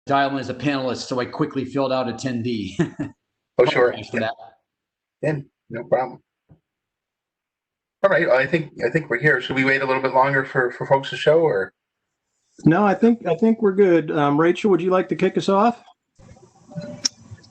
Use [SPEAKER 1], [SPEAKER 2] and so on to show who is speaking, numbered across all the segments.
[SPEAKER 1] dial in as a panelist, so I quickly filled out attendee.
[SPEAKER 2] Oh, sure.
[SPEAKER 1] For that.
[SPEAKER 2] Yeah, no problem. All right, I think we're here. Should we wait a little bit longer for folks to show, or?
[SPEAKER 3] No, I think we're good. Rachel, would you like to kick us off?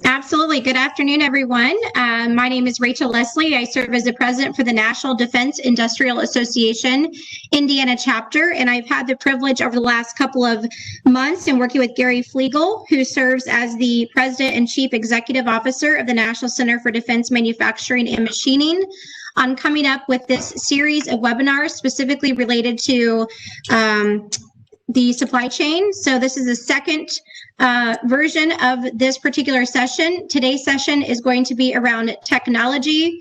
[SPEAKER 4] Absolutely. Good afternoon, everyone. My name is Rachel Leslie. I serve as the president for the National Defense Industrial Association Indiana chapter, and I've had the privilege over the last couple of months in working with Gary Flegel, who serves as the president and chief executive officer of the National Center for Defense Manufacturing and Machining, on coming up with this series of webinars specifically related to the supply chain. So this is the second version of this particular session. Today's session is going to be around technology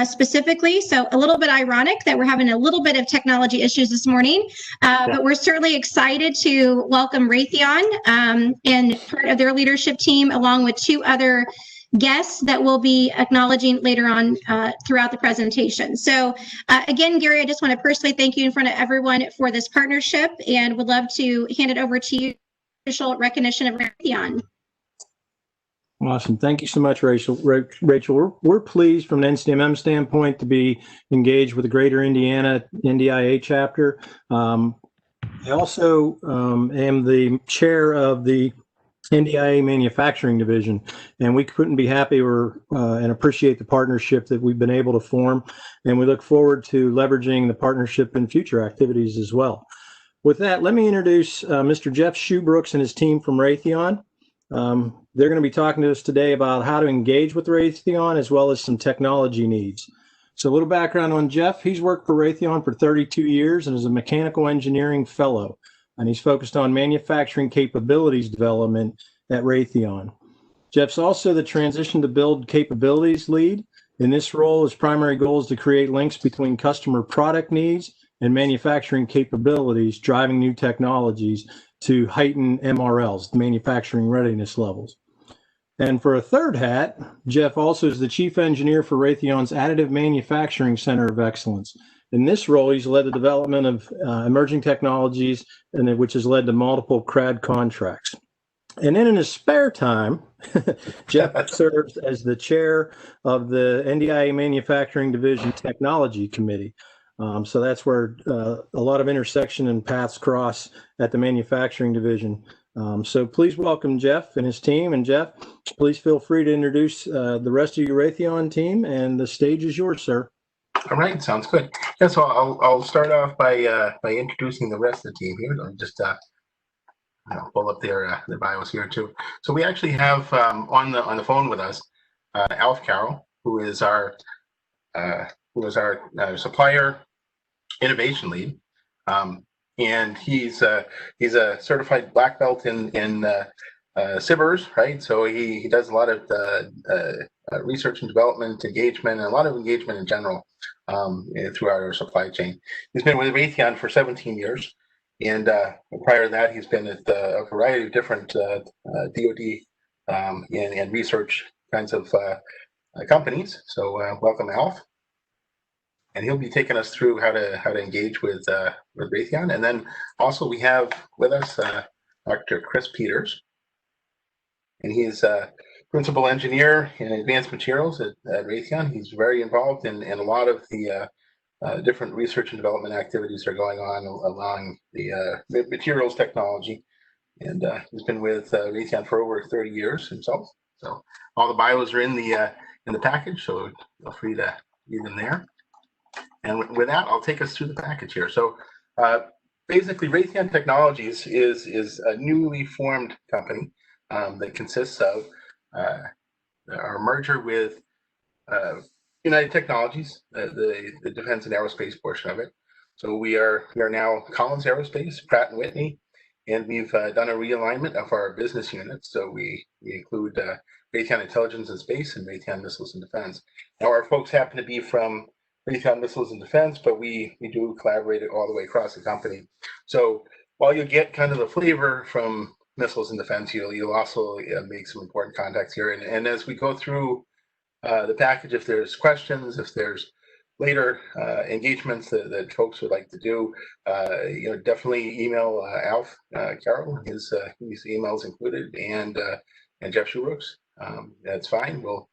[SPEAKER 4] specifically. So a little bit ironic that we're having a little bit of technology issues this morning, but we're certainly excited to welcome Raytheon and part of their leadership team, along with two other guests that we'll be acknowledging later on throughout the presentation. So again, Gary, I just want to personally thank you in front of everyone for this partnership, and would love to hand it over to you for official recognition of Raytheon.
[SPEAKER 3] Awesome. Thank you so much, Rachel. Rachel, we're pleased from an NCDMM standpoint to be engaged with the Greater Indiana NDIA chapter. I also am the chair of the NDIA Manufacturing Division, and we couldn't be happier and appreciate the partnership that we've been able to form, and we look forward to leveraging the partnership in future activities as well. With that, let me introduce Mr. Jeff Shoebrooks and his team from Raytheon. They're going to be talking to us today about how to engage with Raytheon as well as some technology needs. So a little background on Jeff. He's worked for Raytheon for 32 years and is a mechanical engineering fellow, and he's focused on manufacturing capabilities development at Raytheon. Jeff's also the transition to build capabilities lead. In this role, his primary goal is to create links between customer product needs and manufacturing capabilities, driving new technologies to heighten MRLs, the manufacturing readiness levels. And for a third hat, Jeff also is the chief engineer for Raytheon's Additive Manufacturing Center of Excellence. In this role, he's led the development of emerging technologies, and which has led to multiple CRAD contracts. And then in his spare time, Jeff serves as the chair of the NDIA Manufacturing Division Technology Committee. So that's where a lot of intersection and paths cross at the Manufacturing Division. So please welcome Jeff and his team. And Jeff, please feel free to introduce the rest of your Raytheon team, and the stage is yours, sir.
[SPEAKER 2] All right, sounds good. Yeah, so I'll start off by introducing the rest of the team here. I'll just pull up their bios here too. So we actually have on the phone with us Alf Carroll, who is our supplier innovation lead, and he's a certified black belt in SBIRs, right? So he does a lot of research and development, engagement, and a lot of engagement in general throughout our supply chain. He's been with Raytheon for 17 years, and prior to that, he's been at a variety of different DoD and research kinds of companies. So welcome, Alf. And he'll be taking us through how to engage with Raytheon. And then also we have with us Dr. Chris Peters, and he's a principal engineer in advanced materials at Raytheon. He's very involved in a lot of the different research and development activities that are going on along the materials technology. And he's been with Raytheon for over 30 years himself. So all the bios are in the package, so feel free to read them there. And with that, I'll take us through the package here. So basically, Raytheon Technologies is a newly formed company that consists of our merger with United Technologies, the defense and aerospace portion of it. So we are now Collins Aerospace, Pratt & Whitney, and we've done a realignment of our business units. So we include Raytheon Intelligence and Space and Raytheon Missiles and Defense. Now our folks happen to be from Raytheon Missiles and Defense, but we do collaborate all the way across the company. So while you get kind of the flavor from Missiles and Defense, you'll also make some important contacts here. And as we go through the package, if there's questions, if there's later engagements that folks would like to do, definitely email Alf Carroll. His emails included, and Jeff Schubrooks. That's fine. We'll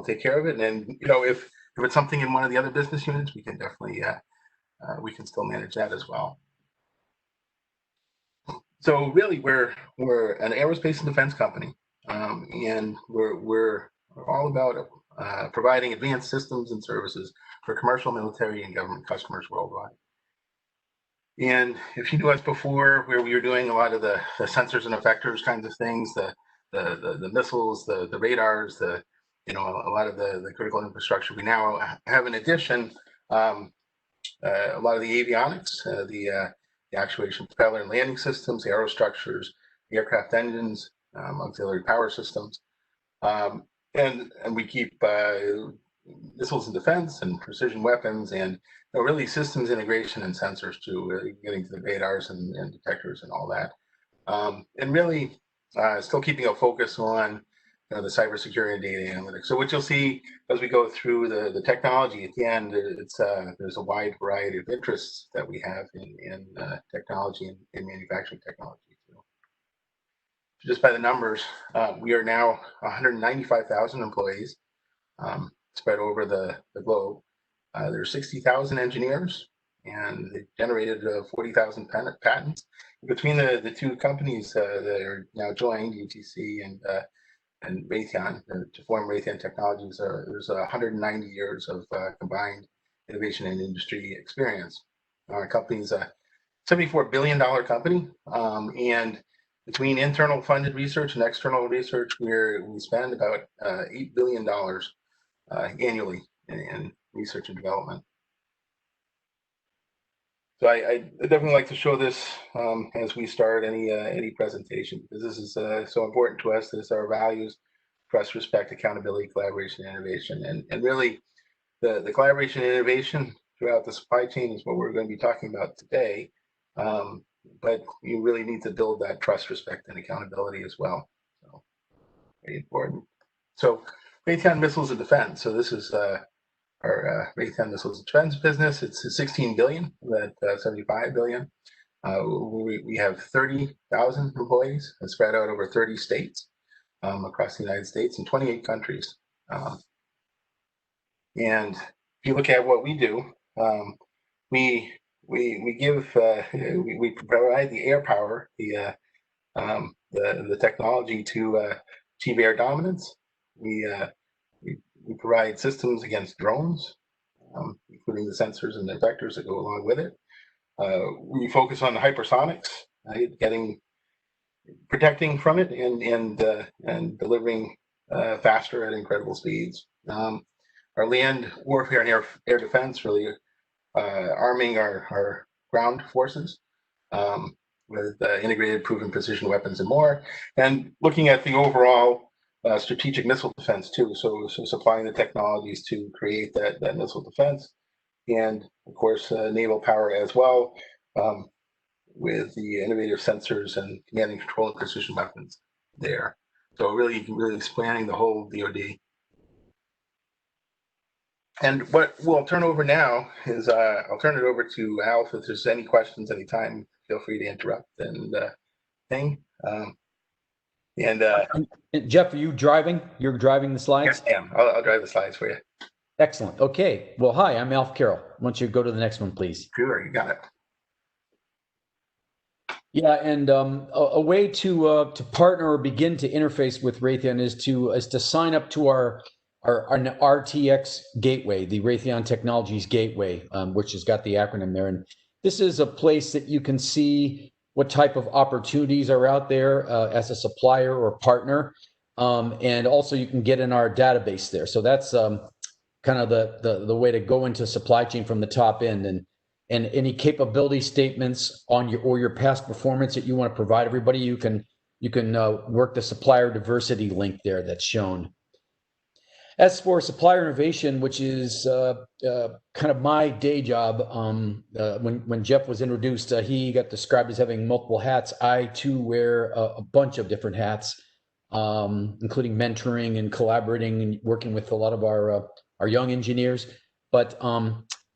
[SPEAKER 2] take care of it. And if it's something in one of the other business units, we can definitely we can still manage that as well. So really, we're an aerospace and defense company, and we're all about providing advanced systems and services for commercial, military, and government customers worldwide. And if you knew us before, where we were doing a lot of the sensors and effectors kinds of things, the missiles, the radars, a lot of the critical infrastructure, we now have in addition a lot of the avionics, the actuation, propeller and landing systems, the aerostructures, the aircraft engines, auxiliary power systems, and we keep missiles and defense and precision weapons, and really systems integration and sensors too, getting to the radars and detectors and all that, and really still keeping a focus on the cybersecurity and data analytics. So what you'll see as we go through the technology at the end, there's a wide variety of interests that we have in technology and in manufacturing technology too. Just by the numbers, we are now 195,000 employees spread over the globe. There are 60,000 engineers, and they've generated 40,000 patents. Between the two companies that are now joined, UTC and Raytheon, to form Raytheon Technologies, there's 190 years of combined innovation and industry experience. Our company's a $74 billion company, and between internal funded research and external research, we spend about $8 billion annually in research and development. So I definitely like to show this as we start any presentation, because this is so important to us. This is our values: trust, respect, accountability, collaboration, and innovation. And really, the collaboration and innovation throughout the supply chain is what we're going to be talking about today. But you really need to build that trust, respect, and accountability as well. So very important. So Raytheon Missiles and Defense. So this is our Raytheon Missiles and Defense business. It's 16 billion, that 75 billion. We have 30,000 employees spread out over 30 states across the United States and 28 countries. And if you look at what we do, we provide the air power, the technology to achieve air dominance. We provide systems against drones, including the sensors and the effectors that go along with it. We focus on the hypersonics, right? Protecting from it and delivering faster at incredible speeds. Our land warfare and air defense, really arming our ground forces with integrated, proven precision weapons and more, and looking at the overall strategic missile defense too. So supplying the technologies to create that missile defense, and of course naval power as well, with the innovative sensors and command and control and precision weapons there. So really spanning the whole DoD. And what we'll turn over now is I'll turn it over to Alf. If there's any questions anytime, feel free to interrupt and thing. And
[SPEAKER 1] Jeff, are you driving? You're driving the slides?
[SPEAKER 2] Yes, I am. I'll drive the slides for you.
[SPEAKER 1] Excellent. Okay. Well, hi, I'm Alf Carroll. Why don't you go to the next one, please?
[SPEAKER 2] Sure, you got it.
[SPEAKER 1] Yeah, and a way to partner or begin to interface with Raytheon is to sign up to our RTX gateway, the Raytheon Technologies Gateway, which has got the acronym there. And this is a place that you can see what type of opportunities are out there as a supplier or partner, and also you can get in our database there. So that's kind of the way to go into supply chain from the top end, and any capability statements on your past performance that you want to provide everybody, you can work the supplier diversity link there that's shown. As for supplier innovation, which is kind of my day job, when Jeff was introduced, he got described as having multiple hats. I too wear a bunch of different hats, including mentoring and collaborating and working with a lot of our young engineers. But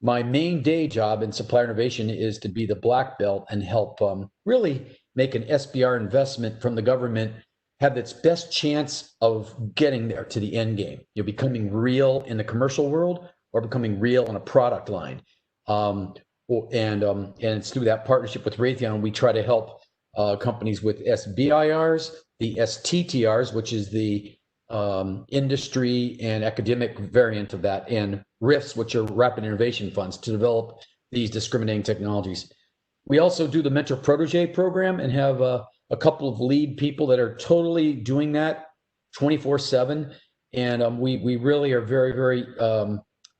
[SPEAKER 1] my main day job in supplier innovation is to be the black belt and help really make an SBIR investment from the government have its best chance of getting there to the end game. You're becoming real in the commercial world or becoming real in a product line. And it's through that partnership with Raytheon, we try to help companies with SBIRs, the STTRs, which is the industry and academic variant of that, and RIFs, which are rapid innovation funds, to develop these discriminating technologies. We also do the mentor protege program and have a couple of lead people that are totally doing that 24/7. And we really are very, very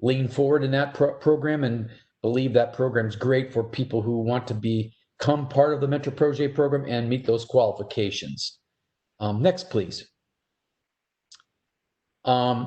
[SPEAKER 1] lean forward in that program and believe that program is great for people who want to become part of the mentor protege program and meet those qualifications. Next, please. A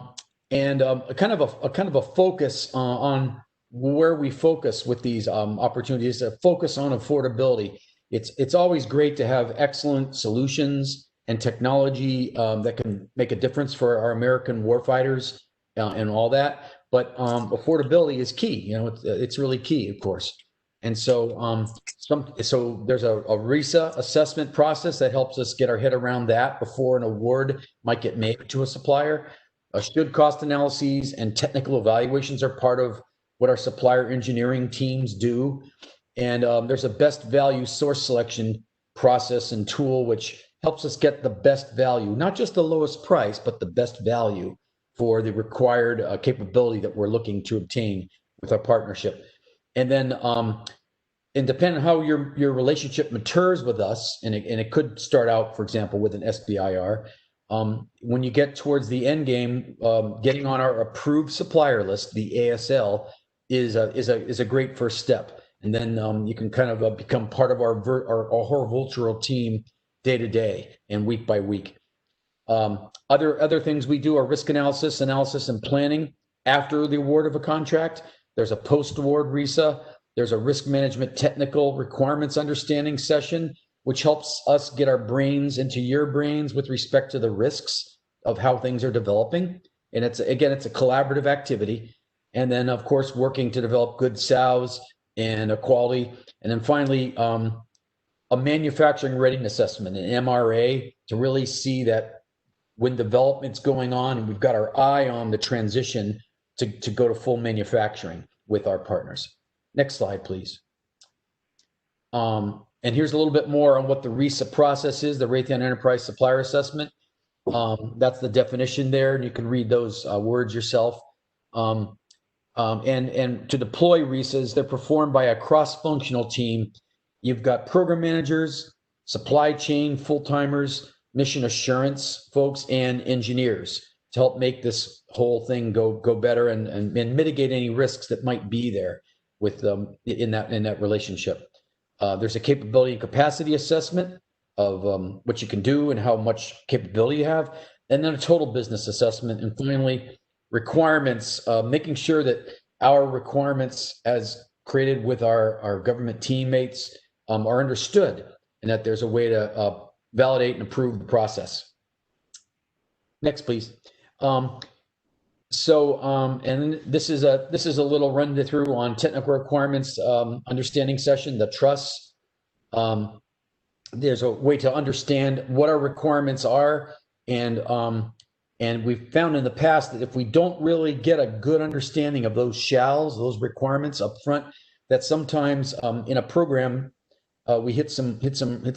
[SPEAKER 1] kind of a focus on where we focus with these opportunities, a focus on affordability. It's always great to have excellent solutions and technology that can make a difference for our American warfighters and all that. But affordability is key. You know, it's really key, of course. And so so there's a RISA assessment process that helps us get our head around that before an award might get made to a supplier. Should cost analyses and technical evaluations are part of what our supplier engineering teams do. And there's a best value source selection process and tool, which helps us get the best value, not just the lowest price, but the best value for the required capability that we're looking to obtain with our partnership. And then, and depending on how your relationship matures with us, and it could start out, for example, with an SBIR, when you get towards the end game, getting on our approved supplier list, the ASL, is a great first step. And then you can kind of become part of our horticultural team day to day and week by week. Other things we do are risk analysis, and planning after the award of a contract. There's a post-award RISA. There's a risk management technical requirements understanding session, which helps us get our brains into your brains with respect to the risks of how things are developing. And it's a collaborative activity. And then, of course, working to develop good SOWs and a quality. And then finally, a manufacturing readiness assessment, an MRA, to really see that when development's going on and we've got our eye on the transition to go to full manufacturing with our partners. Next slide, please. And here's a little bit more on what the RISA process is, the Raytheon Enterprise Supplier Assessment. That's the definition there, and you can read those words yourself. And to deploy RISAs, they're performed by a cross-functional team. You've got program managers, supply chain full-timers, mission assurance folks, and engineers to help make this whole thing go better and mitigate any risks that might be there with in that relationship. There's a capability and capacity assessment of what you can do and how much capability you have, and then a total business assessment. And finally, requirements, making sure that our requirements as created with our government teammates are understood, and that there's a way to validate and approve the process. Next, please. And this is a little run through on technical requirements understanding session, the trusts. There's a way to understand what our requirements are, and we've found in the past that if we don't really get a good understanding of those shalls, those requirements up front, that sometimes in a program we hit some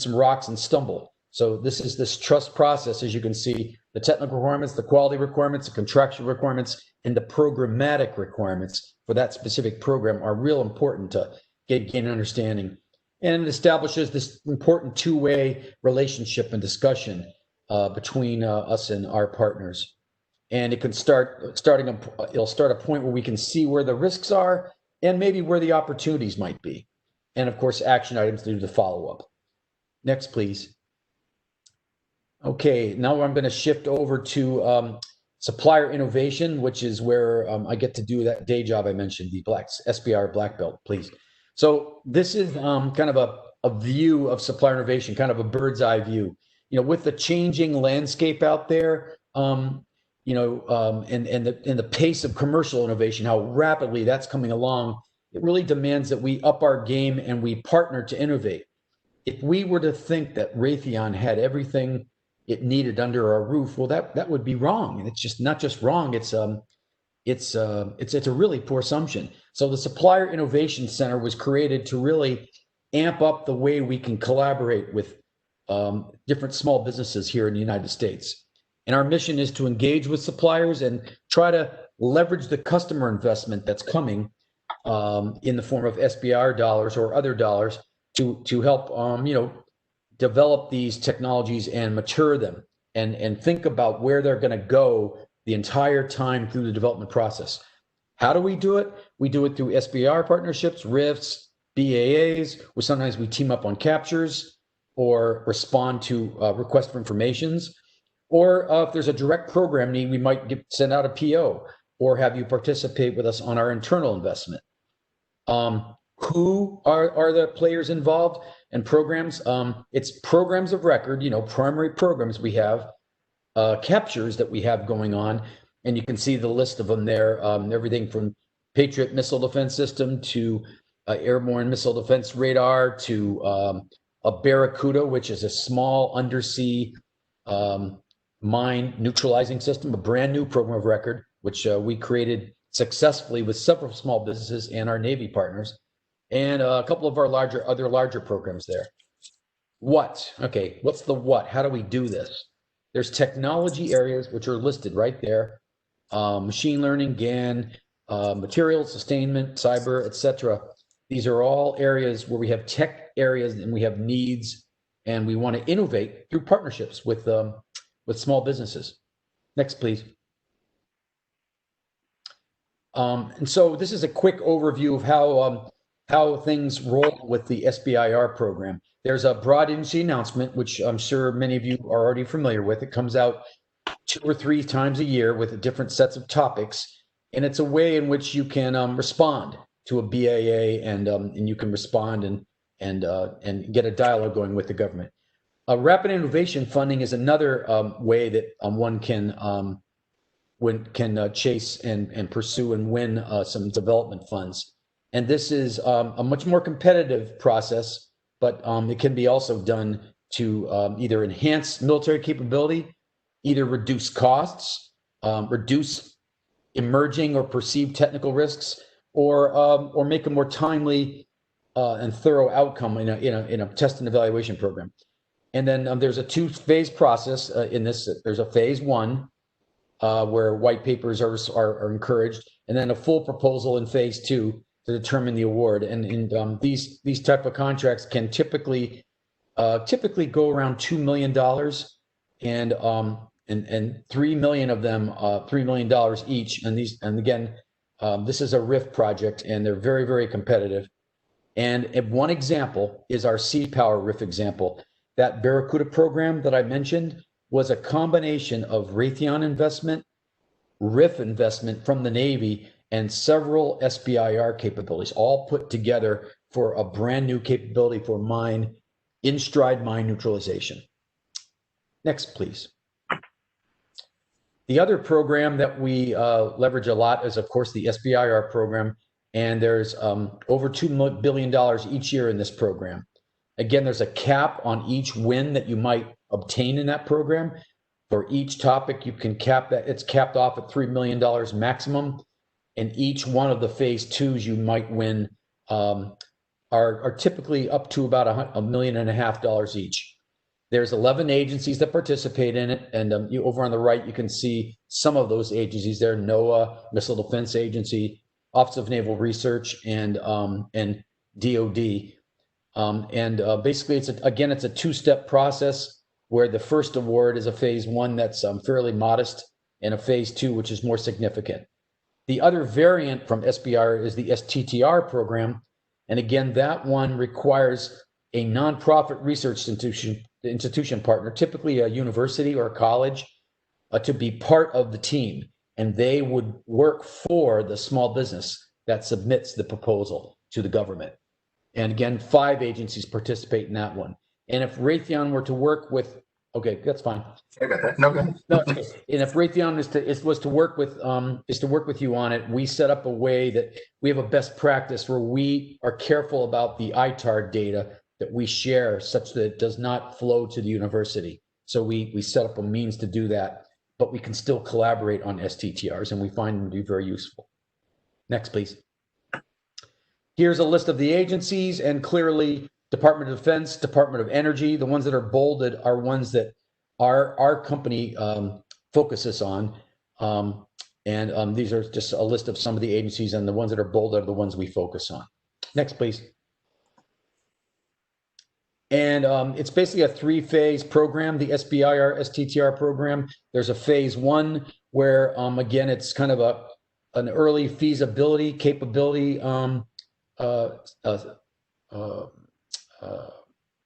[SPEAKER 1] rocks and stumble. So this trust process, as you can see, the technical requirements, the quality requirements, the contractual requirements, and the programmatic requirements for that specific program are real important to gain understanding. And it establishes this important two-way relationship and discussion between us and our partners. And it can it'll start a point where we can see where the risks are and maybe where the opportunities might be. And of course, action items to do the follow-up. Next, please. Okay, now I'm going to shift over to supplier innovation, which is where I get to do that day job I mentioned, the SBIR black belt, please. So this is kind of a view of supplier innovation, kind of a bird's eye view. You know, with the changing landscape out there, and the pace of commercial innovation, how rapidly that's coming along, it really demands that we up our game and we partner to innovate. If we were to think that Raytheon had everything it needed under our roof, well, that would be wrong. And it's just not just wrong. It's a really poor assumption. So the Supplier Innovation Center was created to really amp up the way we can collaborate with different small businesses here in the United States. And our mission is to engage with suppliers and try to leverage the customer investment that's coming in the form of SBIR dollars or other dollars to help develop these technologies and mature them and think about where they're going to go the entire time through the development process. How do we do it? We do it through SBIR partnerships, RIFs, BAAs, or sometimes we team up on captures or respond to requests for informations. Or if there's a direct program need, we might send out a PO or have you participate with us on our internal investment. Who are the players involved and programs? It's programs of record, primary programs we have, captures that we have going on, and you can see the list of them there. Everything from Patriot missile defense system to airborne missile defense radar to a Barracuda, which is a small undersea mine neutralizing system, a brand new program of record, which we created successfully with several small businesses and our Navy partners, and a couple of our other larger programs there. What? Okay, what's the what? How do we do this? There's technology areas which are listed right there: machine learning, GAN, materials, sustainment, cyber, etc. These are all areas where we have tech areas and we have needs, and we want to innovate through partnerships with small businesses. Next, please. And so this is a quick overview of how things roll with the SBIR program. There's a broad industry announcement, which I'm sure many of you are already familiar with. It comes out 2 or 3 times a year with different sets of topics, and it's a way in which you can respond to a BAA, and you can respond and get a dialogue going with the government. Rapid innovation funding is another way that one can chase and pursue and win some development funds. And this is a much more competitive process, but it can be also done to either enhance military capability, either reduce costs, reduce emerging or perceived technical risks, or make a more timely and thorough outcome in a test and evaluation program. And then there's a 2-phase process in this. There's a phase 1 where white papers are encouraged, and then a full proposal in phase 2 to determine the award. And these type of contracts can typically go around $2 million, and 3 million of them, $3 million each. And again, this is a RIF project, and they're very, very competitive. And one example is our Sea Power RIF example. That Barracuda program that I mentioned was a combination of Raytheon investment, RIF investment from the Navy, and several SBIR capabilities, all put together for a brand new capability for in-stride mine neutralization. Next, please. The other program that we leverage a lot is, of course, the SBIR program, and there's over $2 billion each year in this program. Again, there's a cap on each win that you might obtain in that program. For each topic, you can cap that. It's capped off at $3 million maximum. And each one of the phase 2s you might win are typically up to about $1.5 million each. There's 11 agencies that participate in it. And over on the right, you can see some of those agencies there: NOAA, Missile Defense Agency, Office of Naval Research, and DOD. Basically, it's a 2-step process where the first award is a phase 1 that's fairly modest, and a phase 2 which is more significant. The other variant from SBIR is the STTR program, and again, that one requires a nonprofit research institution partner, typically a university or a college, to be part of the team, and they would work for the small business that submits the proposal to the government. And again, 5 agencies participate in that one. And if Raytheon were to work with Okay, that's fine.
[SPEAKER 2] I got that. No, go ahead.
[SPEAKER 1] No, it's okay. And if Raytheon was to work with you on it, we set up a way that we have a best practice where we are careful about the ITAR data that we share, such that it does not flow to the university. So we set up a means to do that, but we can still collaborate on STTRs, and we find them to be very useful. Next, please. Here's a list of the agencies, and clearly Department of Defense, Department of Energy, the ones that are bolded are ones that our company focuses on. These are just a list of some of the agencies, and the ones that are bolded are the ones we focus on. Next, please. And it's basically a three-phase program, the SBIR STTR program. There's a phase one where, again, it's kind of an early feasibility capability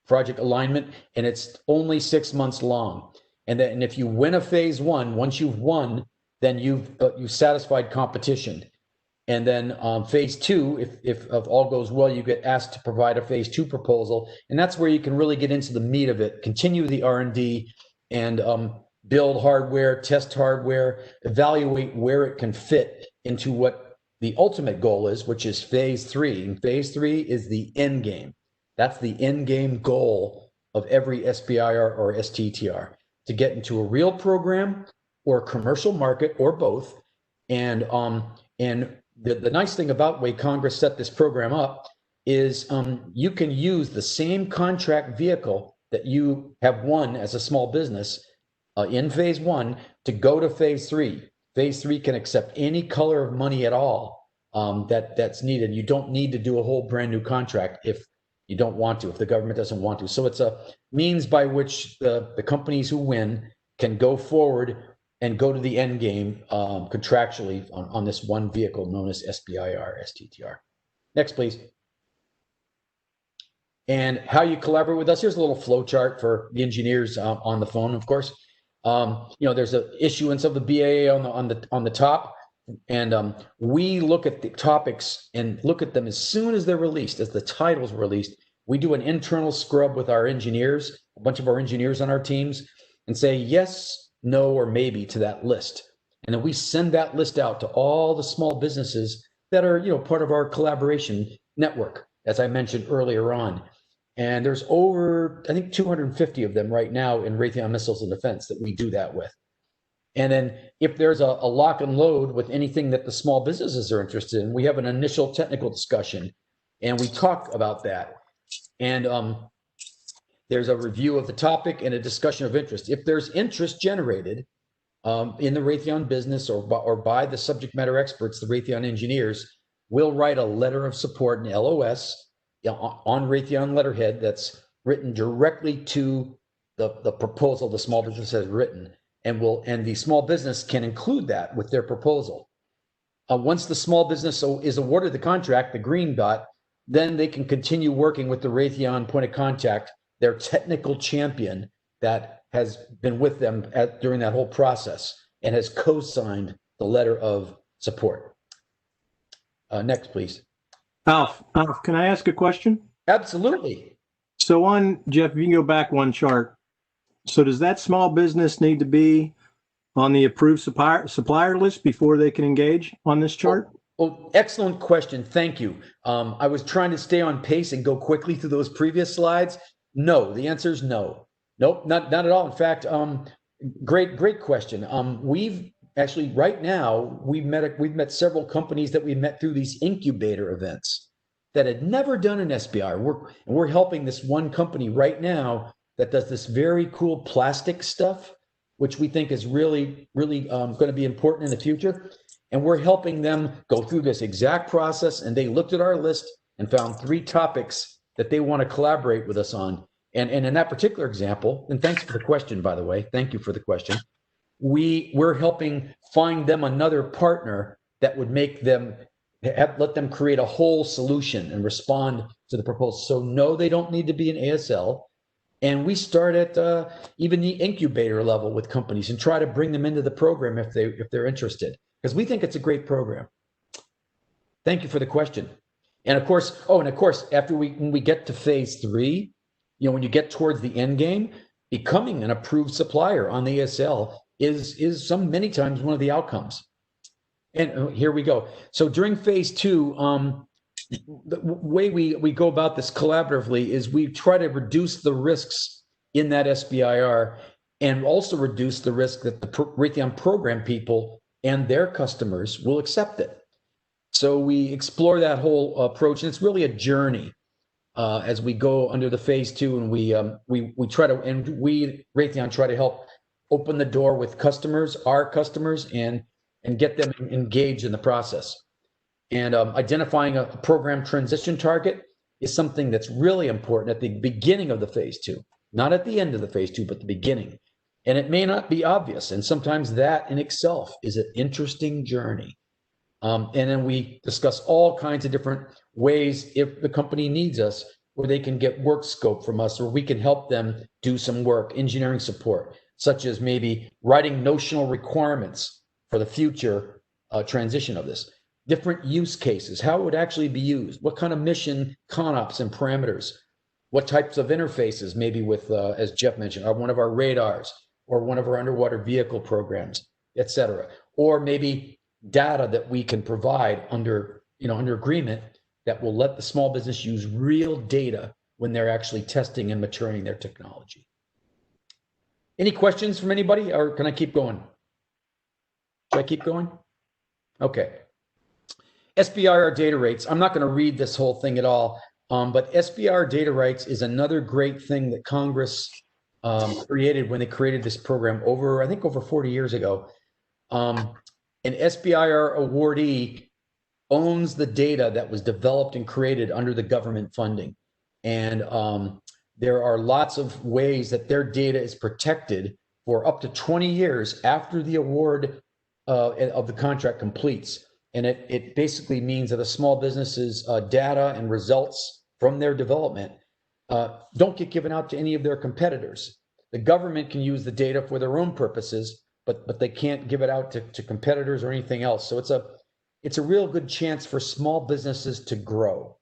[SPEAKER 1] project alignment, and it's only 6 months long. And if you win a phase one, once you've won, then you've satisfied competition. And then phase two, if all goes well, you get asked to provide a phase two proposal, and that's where you can really get into the meat of it, continue the R&D, and build hardware, test hardware, evaluate where it can fit into what the ultimate goal is, which is phase three. And phase three is the end game. That's the end game goal of every SBIR or STTR, to get into a real program or commercial market or both. And the nice thing about the way Congress set this program up is you can use the same contract vehicle that you have won as a small business in phase one to go to phase three. Phase three can accept any color of money at all that's needed. You don't need to do a whole brand new contract if you don't want to, if the government doesn't want to. So it's a means by which the companies who win can go forward and go to the end game contractually on this one vehicle known as SBIR, STTR. Next, please. And how you collaborate with us. Here's a little flow chart for the engineers on the phone, of course. There's an issuance of the BAA on the top, and we look at the topics and look at them as soon as they're released, as the title's released. We do an internal scrub with our engineers, a bunch of our engineers on our teams, and say yes, no, or maybe to that list. And then we send that list out to all the small businesses that are, part of our collaboration network, as I mentioned earlier on. And there's over, I think, 250 of them right now in Raytheon Missiles and Defense that we do that with. And then if there's a lock and load with anything that the small businesses are interested in, we have an initial technical discussion and we talk about that. And there's a review of the topic and a discussion of interest. If there's interest generated in the Raytheon business or by the subject matter experts, the Raytheon engineers, we'll write a letter of support, an LOS, on Raytheon letterhead that's written directly to the proposal the small business has written, and the small business can include that with their proposal. Once the small business is awarded the contract, the green dot, then they can continue working with the Raytheon point of contact, their technical champion that has been with them during that whole process and has co-signed the letter of support. Next, please.
[SPEAKER 3] Alf, can I ask a question?
[SPEAKER 1] Absolutely.
[SPEAKER 3] So Jeff, you can go back one chart. So does that small business need to be on the approved supplier list before they can engage on this chart?
[SPEAKER 1] Oh, excellent question. Thank you. I was trying to stay on pace and go quickly through those previous slides. No, the answer is no. Nope, not at all. In fact, great question. We've actually right now we've met several companies that we met through these incubator events that had never done an SBIR. We're helping this one company right now that does this very cool plastic stuff, which we think is really going to be important in the future. And we're helping them go through this exact process. And they looked at our list and found 3 topics that they want to collaborate with us on. And in that particular example, and thanks for the question, by the way, thank you for the question. We're helping find them another partner that would make them, let them create a whole solution and respond to the proposal. So no, they don't need to be an ASL. And we start at even the incubator level with companies and try to bring them into the program if they're interested, because we think it's a great program. Thank you for the question. And of course, after when we get to phase 3, when you get towards the end game, becoming an approved supplier on the ASL is many times one of the outcomes. And here we go. So during phase two, the way we go about this collaboratively is we try to reduce the risks in that SBIR and also reduce the risk that the Raytheon program people and their customers will accept it. So we explore that whole approach, and it's really a journey as we go under the phase two, and we try to, and we Raytheon try to help open the door with customers, our customers, and get them engaged in the process. And identifying a program transition target is something that's really important at the beginning of the phase two, not at the end of the phase two, but the beginning. And it may not be obvious, and sometimes that in itself is an interesting journey. And then we discuss all kinds of different ways, if the company needs us, where they can get work scope from us, or we can help them do some work, engineering support, such as maybe writing notional requirements for the future transition of this. Different use cases, how it would actually be used, what kind of mission ConOps and parameters, what types of interfaces, maybe with, as Jeff mentioned, one of our radars or one of our underwater vehicle programs, et cetera. Or maybe data that we can provide under agreement that will let the small business use real data when they're actually testing and maturing their technology. Any questions from anybody, or can I keep going? Should I keep going? Okay. SBIR data rates. I'm not going to read this whole thing at all, but SBIR data rights is another great thing that Congress created when they created this program over 40 years ago. An SBIR awardee owns the data that was developed and created under the government funding. And there are lots of ways that their data is protected for up to 20 years after the award of the contract completes. And it basically means that a small business's data and results from their development don't get given out to any of their competitors. The government can use the data for their own purposes, but they can't give it out to competitors or anything else. So it's a real good chance for small businesses to grow.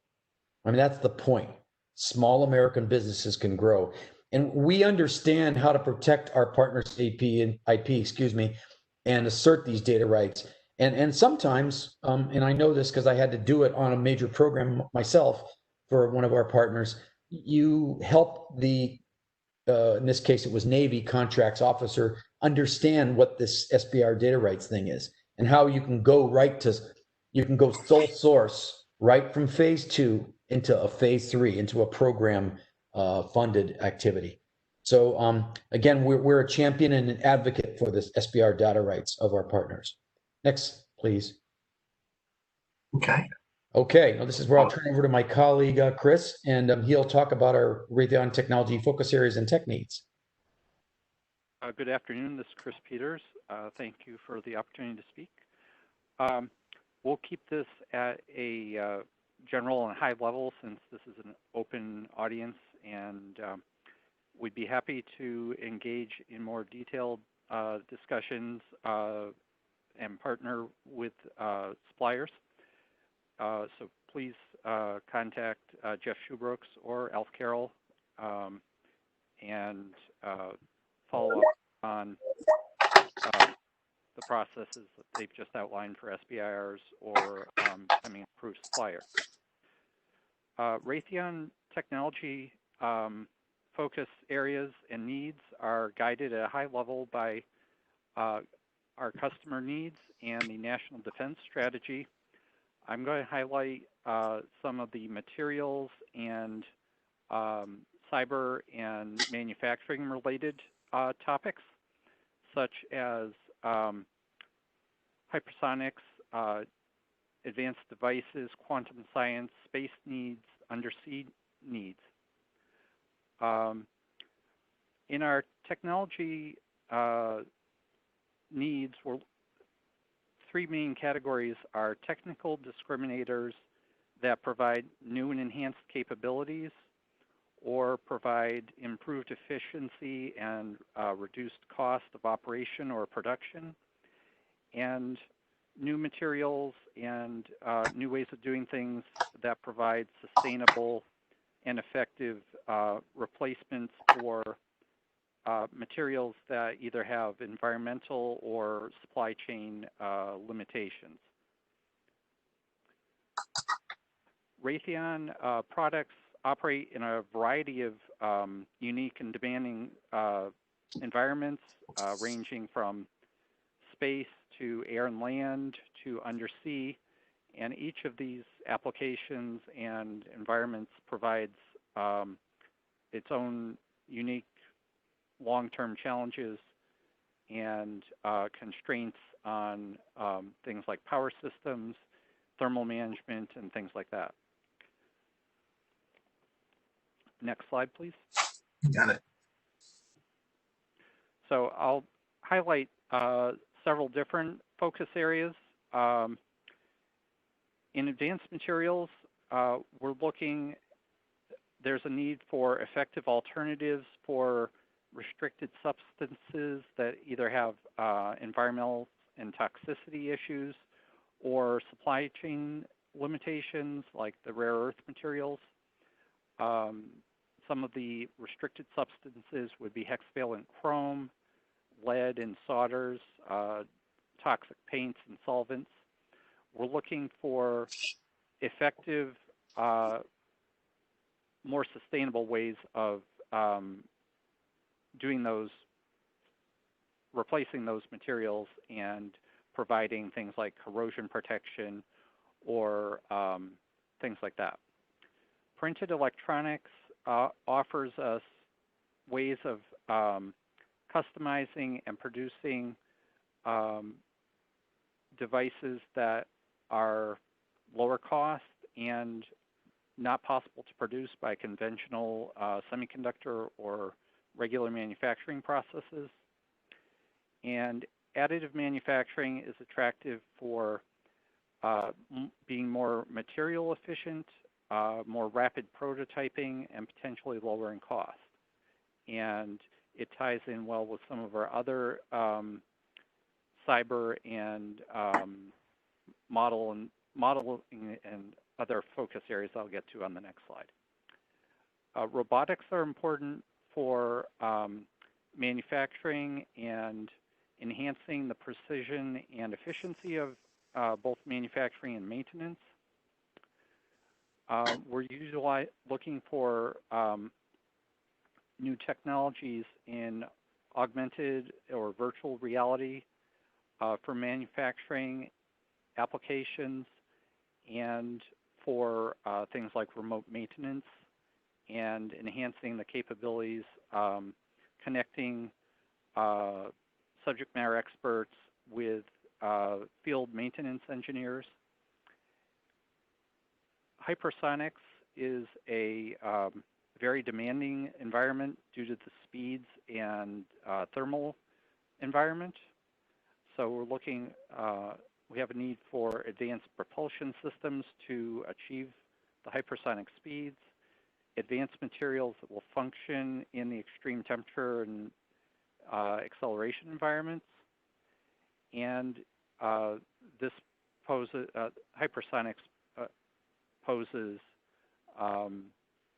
[SPEAKER 1] I mean, that's the point. Small American businesses can grow. And we understand how to protect our partners' IP, and assert these data rights. And sometimes, and I know this because I had to do it on a major program myself for one of our partners, you help the, in this case, it was Navy contracts officer, understand what this SBIR data rights thing is and how you can go sole source right from phase two into a phase three, into a program funded activity. So again, we're a champion and an advocate for this SBIR data rights of our partners. Next, please. Okay, now this is where I'll turn over to my colleague, Chris, and he'll talk about our Raytheon technology focus areas and tech needs.
[SPEAKER 5] Good afternoon, this is Chris Peters. Thank you for the opportunity to speak. We'll keep this at a general and high level since this is an open audience, and we'd be happy to engage in more detailed discussions and partner with suppliers. So please contact Jeff Schubrooks or Alf Carroll and follow up on the processes that they've just outlined for SBIRs or becoming approved supplier. Raytheon technology focus areas and needs are guided at a high level by our customer needs and the national defense strategy. I'm going to highlight some of the materials and cyber and manufacturing related topics, such as hypersonics, advanced devices, quantum science, space needs, undersea needs. In our technology needs, three main categories are technical discriminators that provide new and enhanced capabilities or provide improved efficiency and reduced cost of operation or production, and new materials and new ways of doing things that provide sustainable and effective replacements for materials that either have environmental or supply chain limitations. Raytheon products operate in a variety of unique and demanding environments, ranging from space to air and land to undersea, and each of these applications and environments provides its own unique long-term challenges and constraints on things like power systems, thermal management, and things like that. Next slide, please.
[SPEAKER 2] Got it.
[SPEAKER 5] So I'll highlight several different focus areas. In advanced materials, we're looking, there's a need for effective alternatives for restricted substances that either have environmental and toxicity issues or supply chain limitations like the rare earth materials. Some of the restricted substances would be hexavalent chrome, lead in solders, toxic paints and solvents. We're looking for effective, more sustainable ways of doing those, replacing those materials and providing things like corrosion protection or things like that. Printed electronics offers us ways of customizing and producing devices that are lower cost and not possible to produce by conventional semiconductor or regular manufacturing processes. And additive manufacturing is attractive for being more material efficient, more rapid prototyping, and potentially lower in cost. And it ties in well with some of our other cyber and modeling and other focus areas I'll get to on the next slide. Robotics are important for manufacturing and enhancing the precision and efficiency of both manufacturing and maintenance. We're usually looking for new technologies in augmented or virtual reality for manufacturing applications and for things like remote maintenance and enhancing the capabilities, connecting subject matter experts with field maintenance engineers. Hypersonics is a very demanding environment due to the speeds and thermal environment. So we're looking, we have a need for advanced propulsion systems to achieve the hypersonic speeds, advanced materials that will function in the extreme temperature and acceleration environments. And this poses, hypersonics poses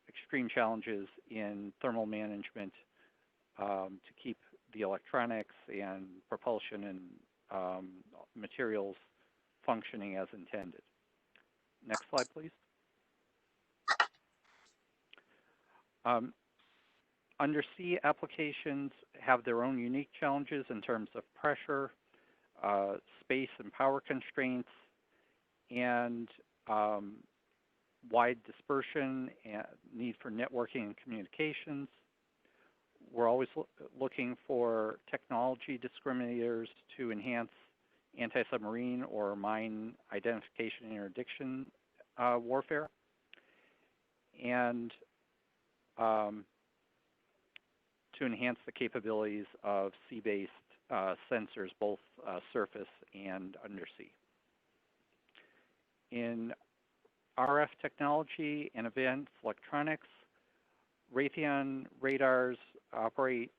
[SPEAKER 5] extreme challenges in thermal management to keep the electronics and propulsion and materials functioning as intended. Next slide, please. Undersea applications have their own unique challenges in terms of pressure, space and power constraints, and wide dispersion and need for networking and communications. We're always looking for technology discriminators to enhance anti-submarine or mine identification and interdiction warfare, and to enhance the capabilities of sea-based sensors, both surface and undersea. In RF technology and advanced electronics, Raytheon radars operate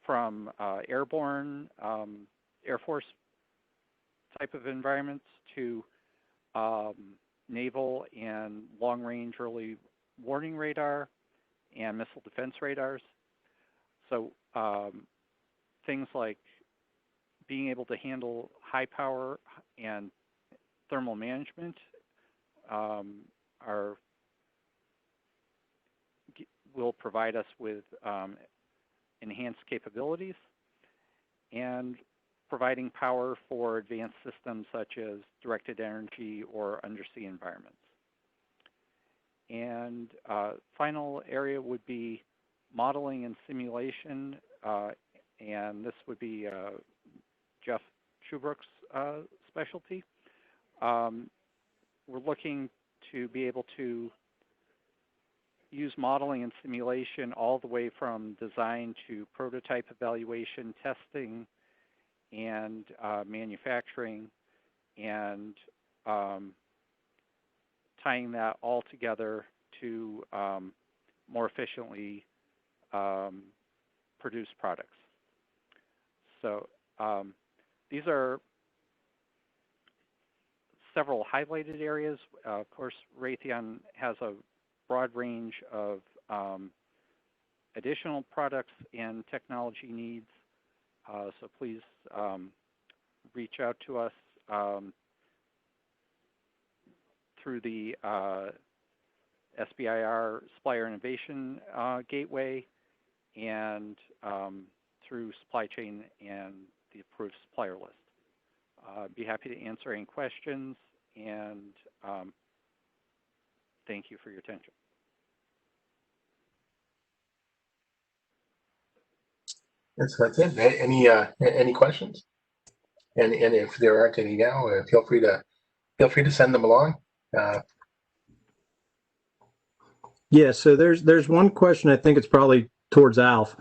[SPEAKER 5] from airborne, Air Force type of environments to naval and long-range early warning radar, and missile defense radars. So things like being able to handle high power and thermal management will provide us with enhanced capabilities, and providing power for advanced systems such as directed energy or undersea environments. And final area would be modeling and simulation, and this would be Jeff Schubrook's specialty. We're looking to be able to use modeling and simulation all the way from design to prototype evaluation, testing, and manufacturing, and tying that all together to more efficiently produce products. So these are several highlighted areas. Of course, Raytheon has a broad range of additional products and technology needs. So please reach out to us through the SBIR Supplier Innovation Gateway, and through supply chain and the approved supplier list. I'd be happy to answer any questions, and thank you for your attention.
[SPEAKER 2] That's it. Any questions? And if there aren't any now, feel free to send them along.
[SPEAKER 3] Yeah, so there's one question, I think it's probably towards Alf.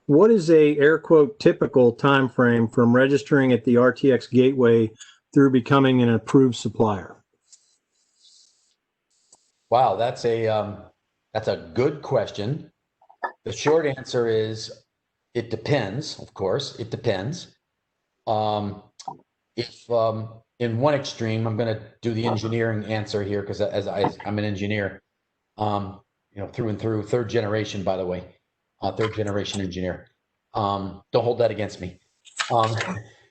[SPEAKER 3] What is a air quote typical time frame from registering at the RTX gateway through becoming an approved supplier?
[SPEAKER 1] Wow, that's a good question. The short answer is it depends. Of course, it depends. If in one extreme, I'm going to do the engineering answer here because I'm an engineer, through and through, third generation, by the way, third generation engineer. Don't hold that against me.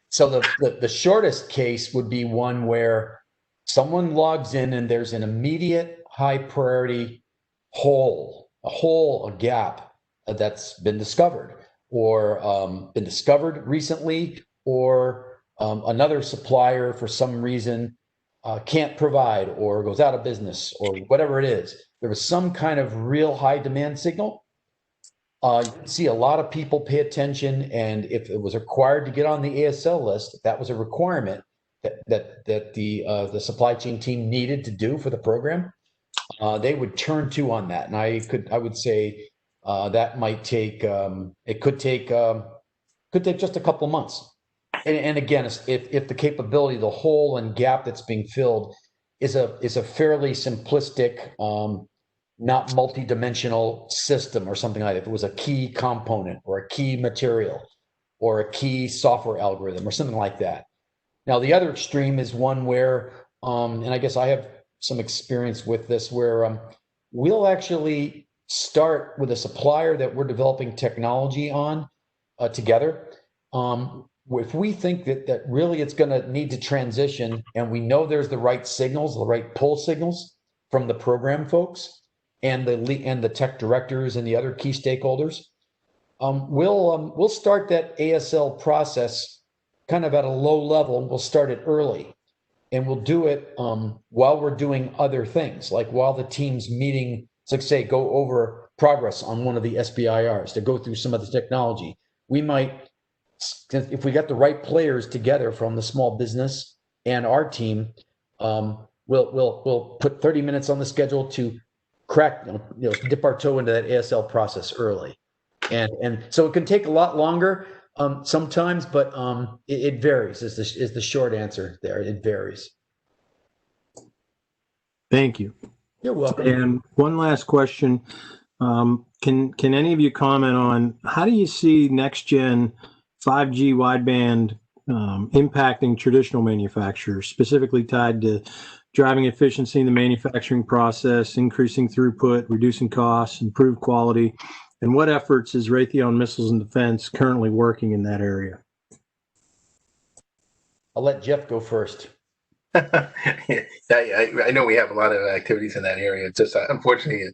[SPEAKER 1] So the shortest case would be one where someone logs in and there's an immediate high priority a gap that's been discovered, or been discovered recently, or another supplier for some reason can't provide or goes out of business or whatever it is. There was some kind of real high demand signal. You see a lot of people pay attention, and if it was required to get on the ASL list, that was a requirement that the supply chain team needed to do for the program, they would turn to on that. And I would say that might take could take just a couple of months. And again, if the capability, the hole and gap that's being filled is a fairly simplistic, not multi-dimensional system or something like that. If it was a key component or a key material or a key software algorithm or something like that. Now, the other extreme is one where, and I guess I have some experience with this, where we'll actually start with a supplier that we're developing technology on together. If we think that really it's going to need to transition, and we know there's the right signals, the right pull signals from the program folks and the tech directors and the other key stakeholders, we'll start that ASL process kind of at a low level. We'll start it early, and we'll do it while we're doing other things, like while the team's meeting, like say, go over progress on one of the SBIRs, to go through some of the technology. We might, if we got the right players together from the small business and our team, we'll put 30 minutes on the schedule to crack, dip our toe into that ASL process early. And so it can take a lot longer sometimes, but it varies is the short answer there. It varies.
[SPEAKER 3] Thank you.
[SPEAKER 1] You're welcome.
[SPEAKER 3] And one last question. Can any of you comment on how do you see next gen 5G wideband impacting traditional manufacturers, specifically tied to driving efficiency in the manufacturing process, increasing throughput, reducing costs, improve quality, and what efforts is Raytheon Missiles and Defense currently working in that area?
[SPEAKER 1] I'll let Jeff go first.
[SPEAKER 2] I know we have a lot of activities in that area. It's just unfortunately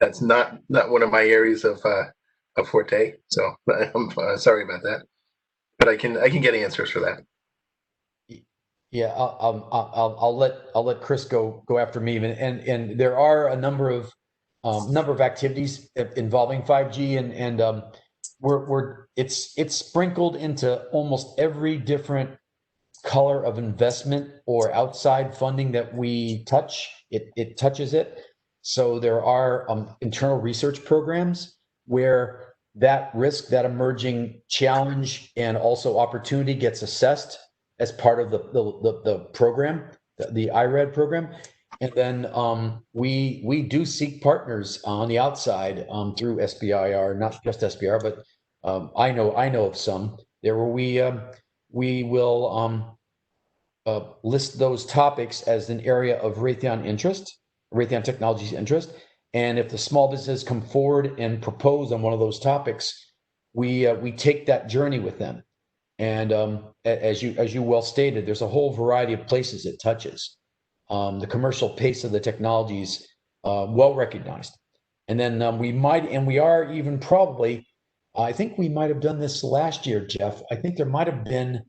[SPEAKER 2] that's not one of my areas of forte. So I'm sorry about that, but I can get answers for that.
[SPEAKER 1] Yeah, I'll let Chris go after me. And there are a number of activities involving 5G, and it's sprinkled into almost every different color of investment or outside funding that we touch. It touches it. So there are internal research programs where that risk, that emerging challenge, and also opportunity gets assessed as part of the program, the IRAD program. And then we do seek partners on the outside through SBIR, not just SBIR, but I know of some there where we will list those topics as an area of Raytheon interest, Raytheon Technologies interest. And if the small businesses come forward and propose on one of those topics, we take that journey with them. And as you well stated, there's a whole variety of places it touches. The commercial pace of the technologies well recognized. And then we are even probably, I think we might have done this last year, Jeff. I think there might have been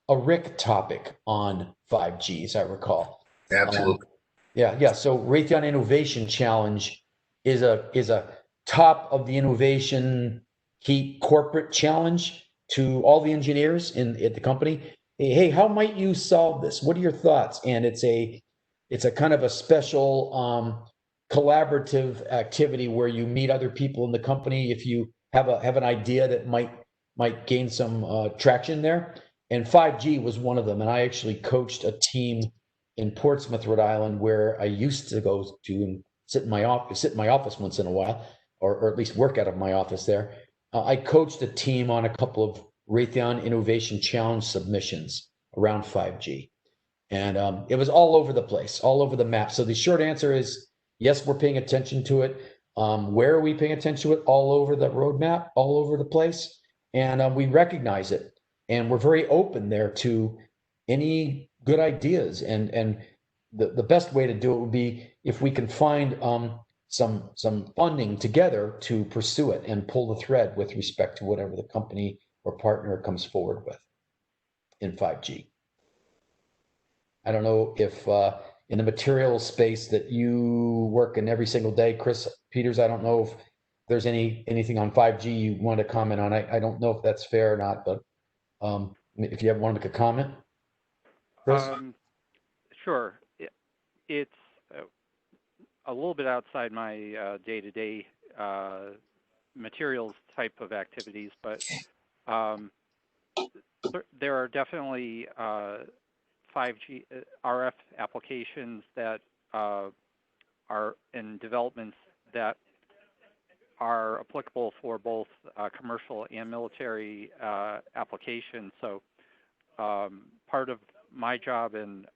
[SPEAKER 1] a RIC topic on 5G, as I recall.
[SPEAKER 2] Absolutely.
[SPEAKER 1] Yeah. So Raytheon Innovation Challenge is a top of the innovation heat corporate challenge to all the engineers at the company. Hey, how might you solve this? What are your thoughts? And it's a kind of a special collaborative activity where you meet other people in the company if you have an idea that might gain some traction there. And 5G was one of them. And I actually coached a team in Portsmouth, Rhode Island, where I used to go to and sit in my office once in a while, or at least work out of my office there. I coached a team on a couple of Raytheon Innovation Challenge submissions around 5G. And it was all over the place, all over the map. So the short answer is, yes, we're paying attention to it. Where are we paying attention to it? All over the roadmap, all over the place. And we recognize it. And we're very open there to any good ideas. And the best way to do it would be if we can find some funding together to pursue it and pull the thread with respect to whatever the company or partner comes forward with in 5G. I don't know if in the materials space that you work in every single day, Chris Peters, I don't know if there's anything on 5G you want to comment on. I don't know if that's fair or not, but if you want to make a comment, Chris?
[SPEAKER 5] Sure. It's a little bit outside my day-to-day materials type of activities, but there are definitely 5G RF applications that are in developments that are applicable for both commercial and military applications. So part of my job and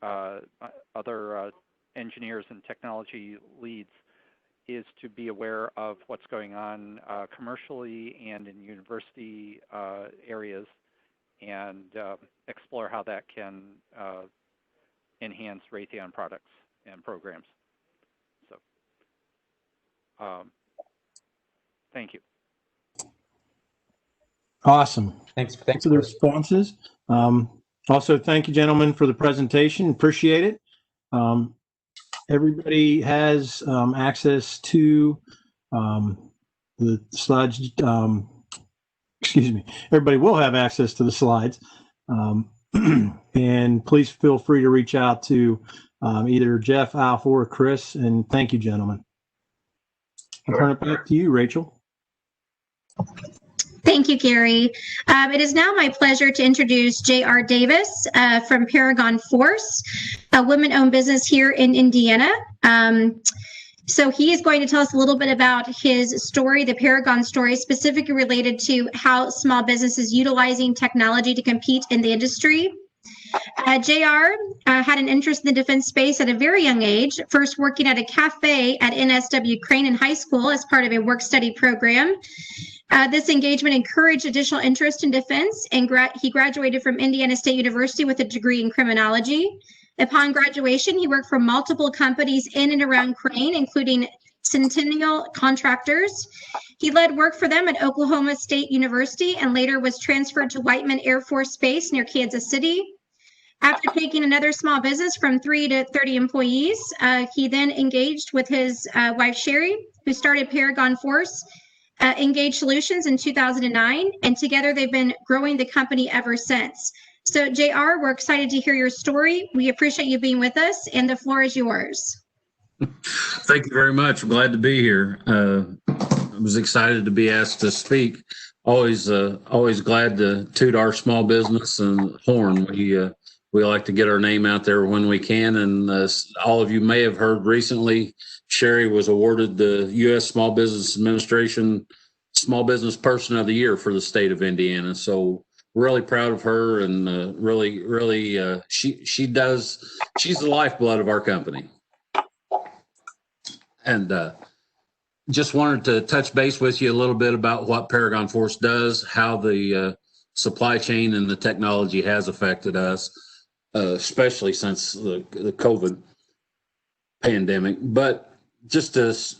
[SPEAKER 5] other engineers and technology leads is to be aware of what's going on commercially and in university areas, and explore how that can enhance Raytheon products and programs. So thank you.
[SPEAKER 3] Awesome.
[SPEAKER 1] Thanks
[SPEAKER 3] for the
[SPEAKER 1] Chris.
[SPEAKER 3] responses. Also, thank you, gentlemen, for the presentation. Appreciate it. Everybody has access to the slides. Excuse me. Everybody will have access to the slides. And please feel free to reach out to either Jeff, Alf, or Chris. And thank you, gentlemen. I'll turn it back to you, Rachel.
[SPEAKER 4] Thank you, Gary. It is now my pleasure to introduce J.R. Davis from Paragon Force, a women-owned business here in Indiana. So he is going to tell us a little bit about his story, the Paragon story, specifically related to how small businesses utilizing technology to compete in the industry. JR had an interest in the defense space at a very young age, first working at a cafe at NSW Crane in high school as part of a work-study program. This engagement encouraged additional interest in defense, and he graduated from Indiana State University with a degree in criminology. Upon graduation, he worked for multiple companies in and around Crane, including Centennial Contractors. He led work for them at Oklahoma State University and later was transferred to Whiteman Air Force Base near Kansas City. After taking another small business from 3 to 30 employees, he then engaged with his wife, Sherry, who started Paragon Force Engage Solutions in 2009, and together they've been growing the company ever since. So, JR, we're excited to hear your story. We appreciate you being with us, and the floor is yours.
[SPEAKER 6] Thank you very much. I'm glad to be here. I was excited to be asked to speak. Always glad to toot our small business and horn. We like to get our name out there when we can. And all of you may have heard recently, Sherry was awarded the U.S. Small Business Administration Small Business Person of the Year for the state of Indiana. So really proud of her, and she's the lifeblood of our company. And just wanted to touch base with you a little bit about what Paragon Force does, how the supply chain and the technology has affected us, especially since the COVID pandemic. But just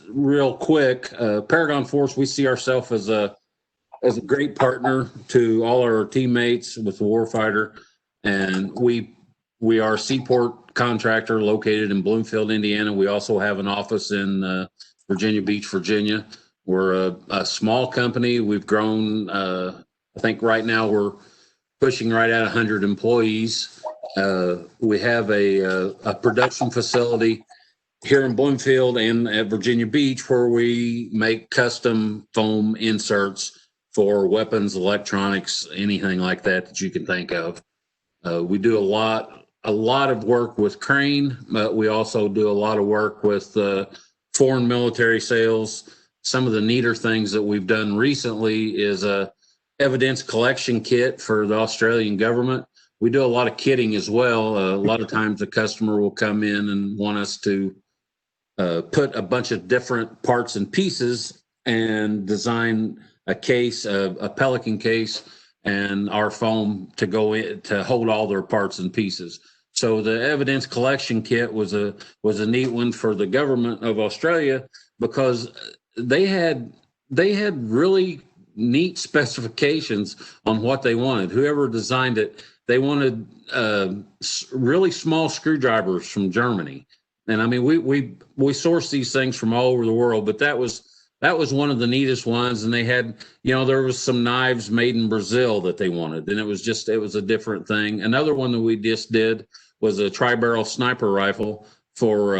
[SPEAKER 6] real quick, Paragon Force, we see ourselves as a great partner to all our teammates with the warfighter, and we are a seaport contractor located in Bloomfield, Indiana. We also have an office in Virginia Beach, Virginia. We're a small company. We've grown. I think right now we're pushing right at 100 employees. We have a production facility here in Bloomfield and at Virginia Beach where we make custom foam inserts for weapons, electronics, anything like that you can think of. We do a lot of work with Crane, but we also do a lot of work with foreign military sales. Some of the neater things that we've done recently is a evidence collection kit for the Australian government. We do a lot of kitting as well. A lot of times the customer will come in and want us to put a bunch of different parts and pieces and design a case, a Pelican case, and our foam to go in to hold all their parts and pieces. So the evidence collection kit was a neat one for the government of Australia because they had really neat specifications on what they wanted. Whoever designed it, they wanted really small screwdrivers from Germany. And I mean, we source these things from all over the world, but that was one of the neatest ones. And they had, there was some knives made in Brazil that they wanted, and it was a different thing. Another one that we just did was a tri-barrel sniper rifle for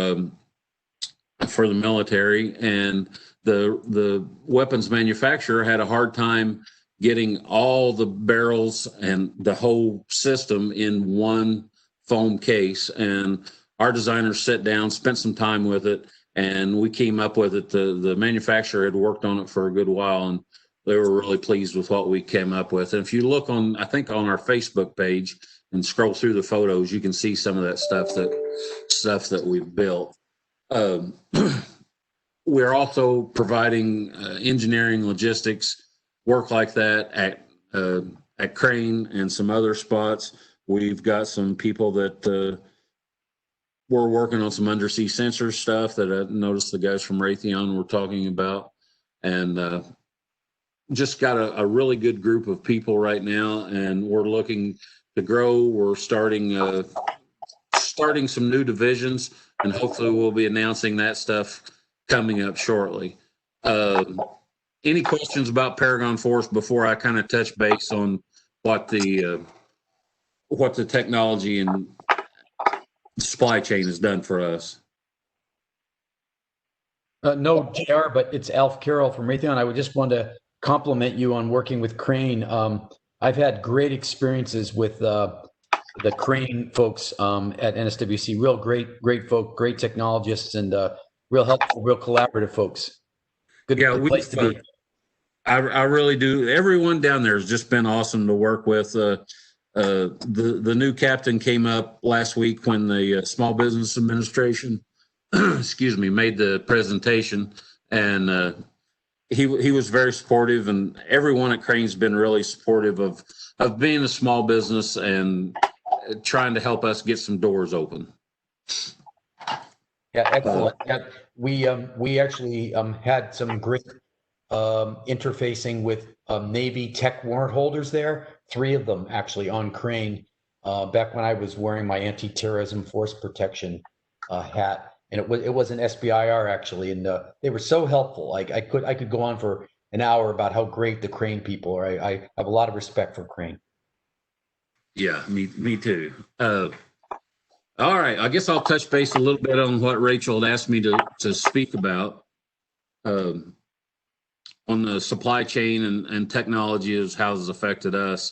[SPEAKER 6] the military, and the weapons manufacturer had a hard time getting all the barrels and the whole system in one foam case. And our designers sat down, spent some time with it, and we came up with it. The manufacturer had worked on it for a good while, and they were really pleased with what we came up with. And if you look on our Facebook page and scroll through the photos, you can see some of that stuff that we've built. We're also providing engineering, logistics, work like that at Crane and some other spots. We've got some people that we're working on some undersea sensor stuff that I noticed the guys from Raytheon were talking about, and just got a really good group of people right now, and we're looking to grow. We're starting some new divisions, and hopefully we'll be announcing that stuff coming up shortly. Any questions about Paragon Force before I kind of touch base on what the technology and supply chain has done for us?
[SPEAKER 1] No, JR, but it's Alf Carroll from Raytheon. I would just want to compliment you on working with Crane. I've had great experiences with the Crane folks at NSWC. Real great folk, great technologists, and real helpful, real collaborative folks. Good place to be.
[SPEAKER 6] I really do. Everyone down there has just been awesome to work with. The new captain came up last week when the Small Business Administration, excuse me, made the presentation, and he was very supportive, and everyone at Crane's been really supportive of being a small business and trying to help us get some doors open.
[SPEAKER 1] Yeah, excellent. We actually had some great interfacing with Navy tech warrant holders there. 3 of them actually on Crane back when I was wearing my anti-terrorism force protection hat, and it was an SBIR actually, and they were so helpful. I could go on for an hour about how great the Crane people are. I have a lot of respect for Crane.
[SPEAKER 6] Yeah, me too. All right, I guess I'll touch base a little bit on what Rachel had asked me to speak about on the supply chain and technology is how it's affected us.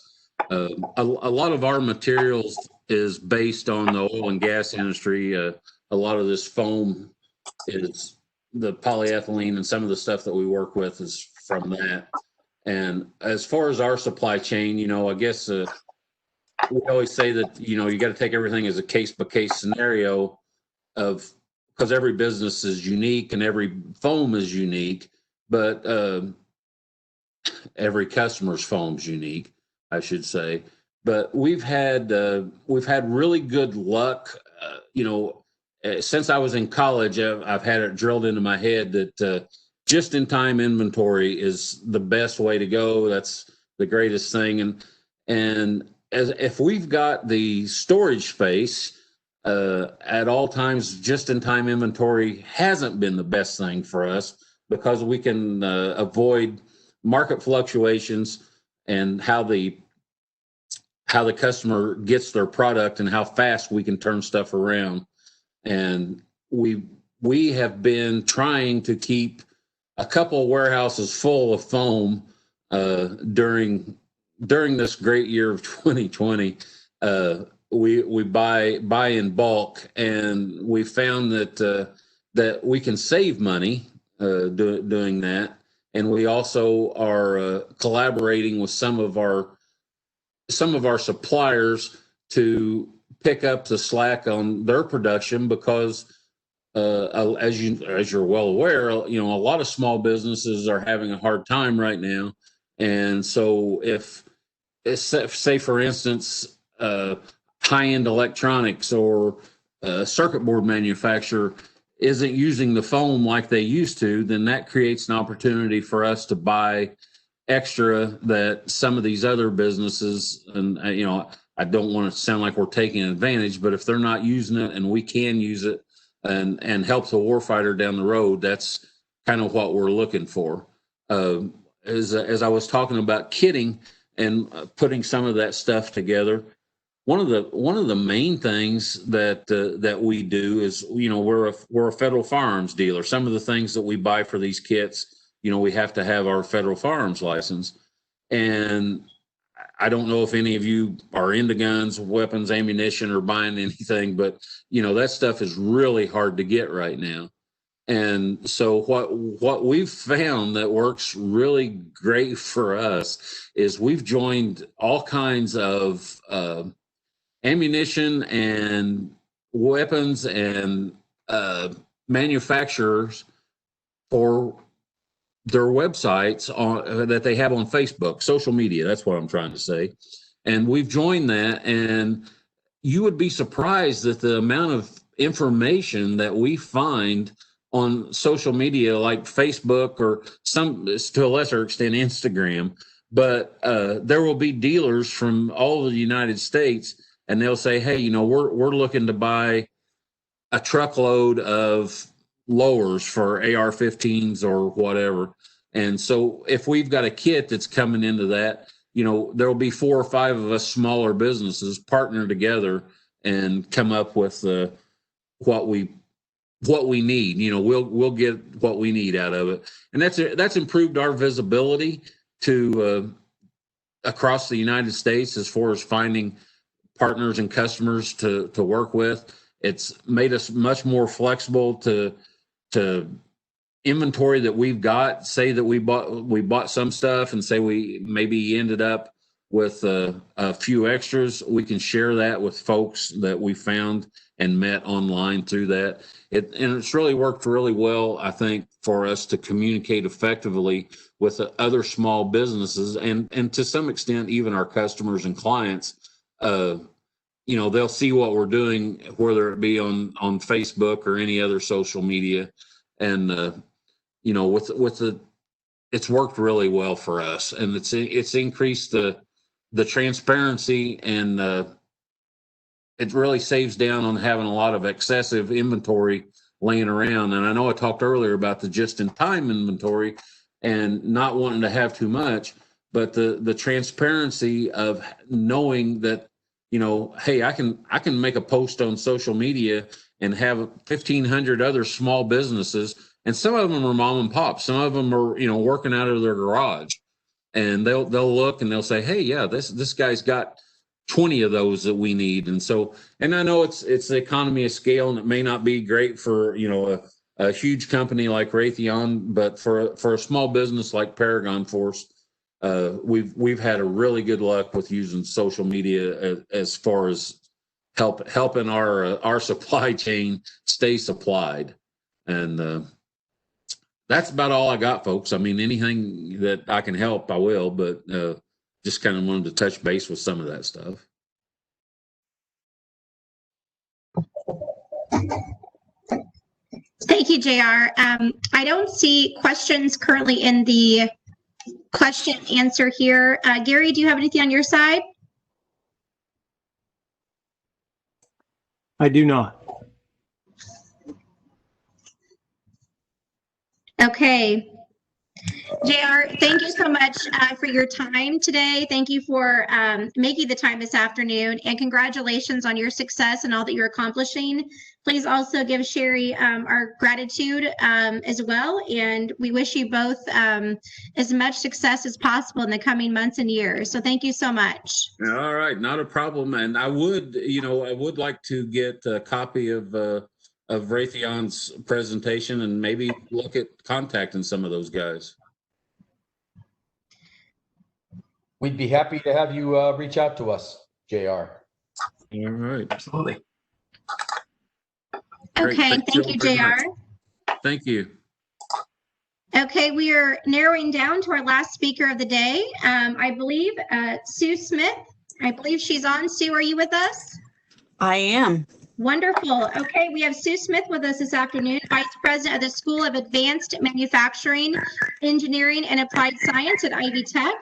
[SPEAKER 6] A lot of our materials is based on the oil and gas industry. A lot of this foam is the polyethylene, and some of the stuff that we work with is from that. And as far as our supply chain, I guess we always say that, you got to take everything as a case-by-case scenario because every business is unique and every foam is unique, but every customer's foam's unique, I should say. But we've had really good luck. Since I was in college, I've had it drilled into my head that just-in-time inventory is the best way to go. That's the greatest thing, and if we've got the storage space at all times, just-in-time inventory hasn't been the best thing for us because we can avoid market fluctuations and how the customer gets their product and how fast we can turn stuff around. And we have been trying to keep a couple of warehouses full of foam during this great year of 2020. We buy in bulk, and we found that we can save money doing that. And we also are collaborating with some of our suppliers to pick up the slack on their production because as you're well aware, a lot of small businesses are having a hard time right now. And so if say for instance, high-end electronics or a circuit board manufacturer isn't using the foam like they used to, then that creates an opportunity for us to buy extra that some of these other businesses, and I don't want to sound like we're taking advantage, but if they're not using it and we can use it and help the warfighter down the road, that's kind of what we're looking for. As I was talking about kitting and putting some of that stuff together, one of the main things that we do is, we're a federal firearms dealer. Some of the things that we buy for these kits, we have to have our federal firearms license. And I don't know if any of you are into guns, weapons, ammunition, or buying anything, but that stuff is really hard to get right now. And so what we've found that works really great for us is we've joined all kinds of ammunition and weapons and manufacturers for their websites that they have on Facebook, social media. That's what I'm trying to say. And we've joined that, and you would be surprised at the amount of information that we find on social media like Facebook or to a lesser extent, Instagram. But there will be dealers from all of the United States, and they'll say, hey, we're looking to buy a truckload of lowers for AR-15s or whatever. And so if we've got a kit that's coming into that, there'll be 4 or 5 of us smaller businesses partner together and come up with what we need. We'll get what we need out of it. And that's improved our visibility to across the United States as far as finding partners and customers to work with. It's made us much more flexible to inventory that we've got. Say that we bought some stuff, and say we maybe ended up with a few extras, we can share that with folks that we found and met online through that. And it's really worked really well, I think, for us to communicate effectively with other small businesses and to some extent, even our customers and clients. They'll see what we're doing, whether it be on Facebook or any other social media. And, it's worked really well for us, and it's increased the transparency, and it really saves down on having a lot of excessive inventory laying around. And I know I talked earlier about the just-in-time inventory and not wanting to have too much, but the transparency of knowing that, hey, I can make a post on social media and have 1,500 other small businesses, and some of them are mom and pop, some of them are working out of their garage, and they'll look and they'll say, hey, yeah, this guy's got 20 of those that we need. And so, and I know it's the economy of scale, and it may not be great for a huge company like Raytheon, but for a small business like Paragon Force, we've had a really good luck with using social media as far as helping our supply chain stay supplied. And that's about all I got, folks. I mean, anything that I can help, I will, but just kind of wanted to touch base with some of that stuff.
[SPEAKER 4] Thank you, JR. I don't see questions currently in the question and answer here. Gary, do you have anything on your side?
[SPEAKER 3] I do not.
[SPEAKER 4] Okay. JR, thank you so much for your time today. Thank you for making the time this afternoon, and congratulations on your success and all that you're accomplishing. Please also give Sherry our gratitude as well, and we wish you both as much success as possible in the coming months and years. So thank you so much.
[SPEAKER 6] All right, not a problem. And I would like to get a copy of Raytheon's presentation and maybe look at contacting some of those guys.
[SPEAKER 1] We'd be happy to have you reach out to us, JR.
[SPEAKER 6] All right.
[SPEAKER 2] Absolutely.
[SPEAKER 4] Okay, thank you, JR.
[SPEAKER 6] Thank you.
[SPEAKER 4] Okay, we are narrowing down to our last speaker of the day. I believe Sue Smith. I believe she's on. Sue, are you with us?
[SPEAKER 7] I am.
[SPEAKER 4] Wonderful. Okay, we have Sue Smith with us this afternoon, Vice President of the School of Advanced Manufacturing, Engineering, and Applied Science at Ivy Tech.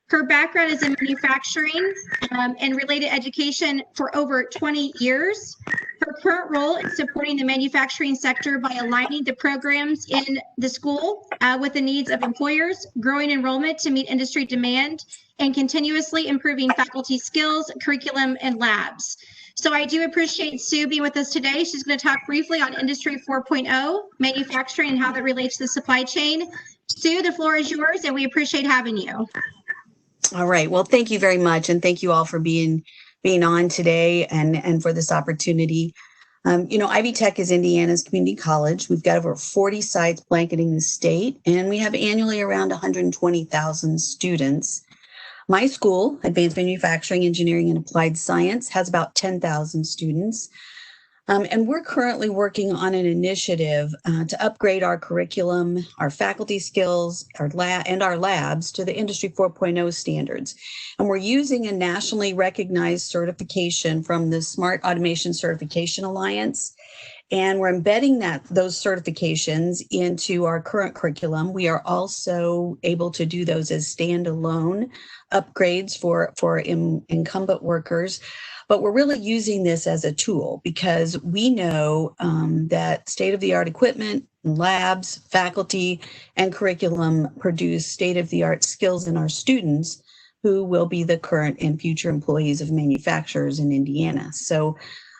[SPEAKER 4] Her background is in manufacturing and related education for over 20 years. Her current role is supporting the manufacturing sector by aligning the programs in the school with the needs of employers, growing enrollment to meet industry demand, and continuously improving faculty skills, curriculum, and labs. So I do appreciate Sue being with us today. She's going to talk briefly on Industry 4.0, manufacturing, and how that relates to the supply chain. Sue, the floor is yours, and we appreciate having you.
[SPEAKER 7] All right. Well, thank you very much. And thank you all for being on today and for this opportunity. Ivy Tech is Indiana's community college. We've got over 40 sites blanketing the state, and we have annually around 120,000 students. My school, Advanced Manufacturing, Engineering, and Applied Science, has about 10,000 students. And we're currently working on an initiative to upgrade our curriculum, our faculty skills, our labs to the Industry 4.0 standards. And we're using a nationally recognized certification from the Smart Automation Certification Alliance. And we're embedding those certifications into our current curriculum. We are also able to do those as standalone upgrades for incumbent workers. But we're really using this as a tool because we know that state-of-the-art equipment, labs, faculty, and curriculum produce state-of-the-art skills in our students who will be the current and future employees of manufacturers in Indiana. So,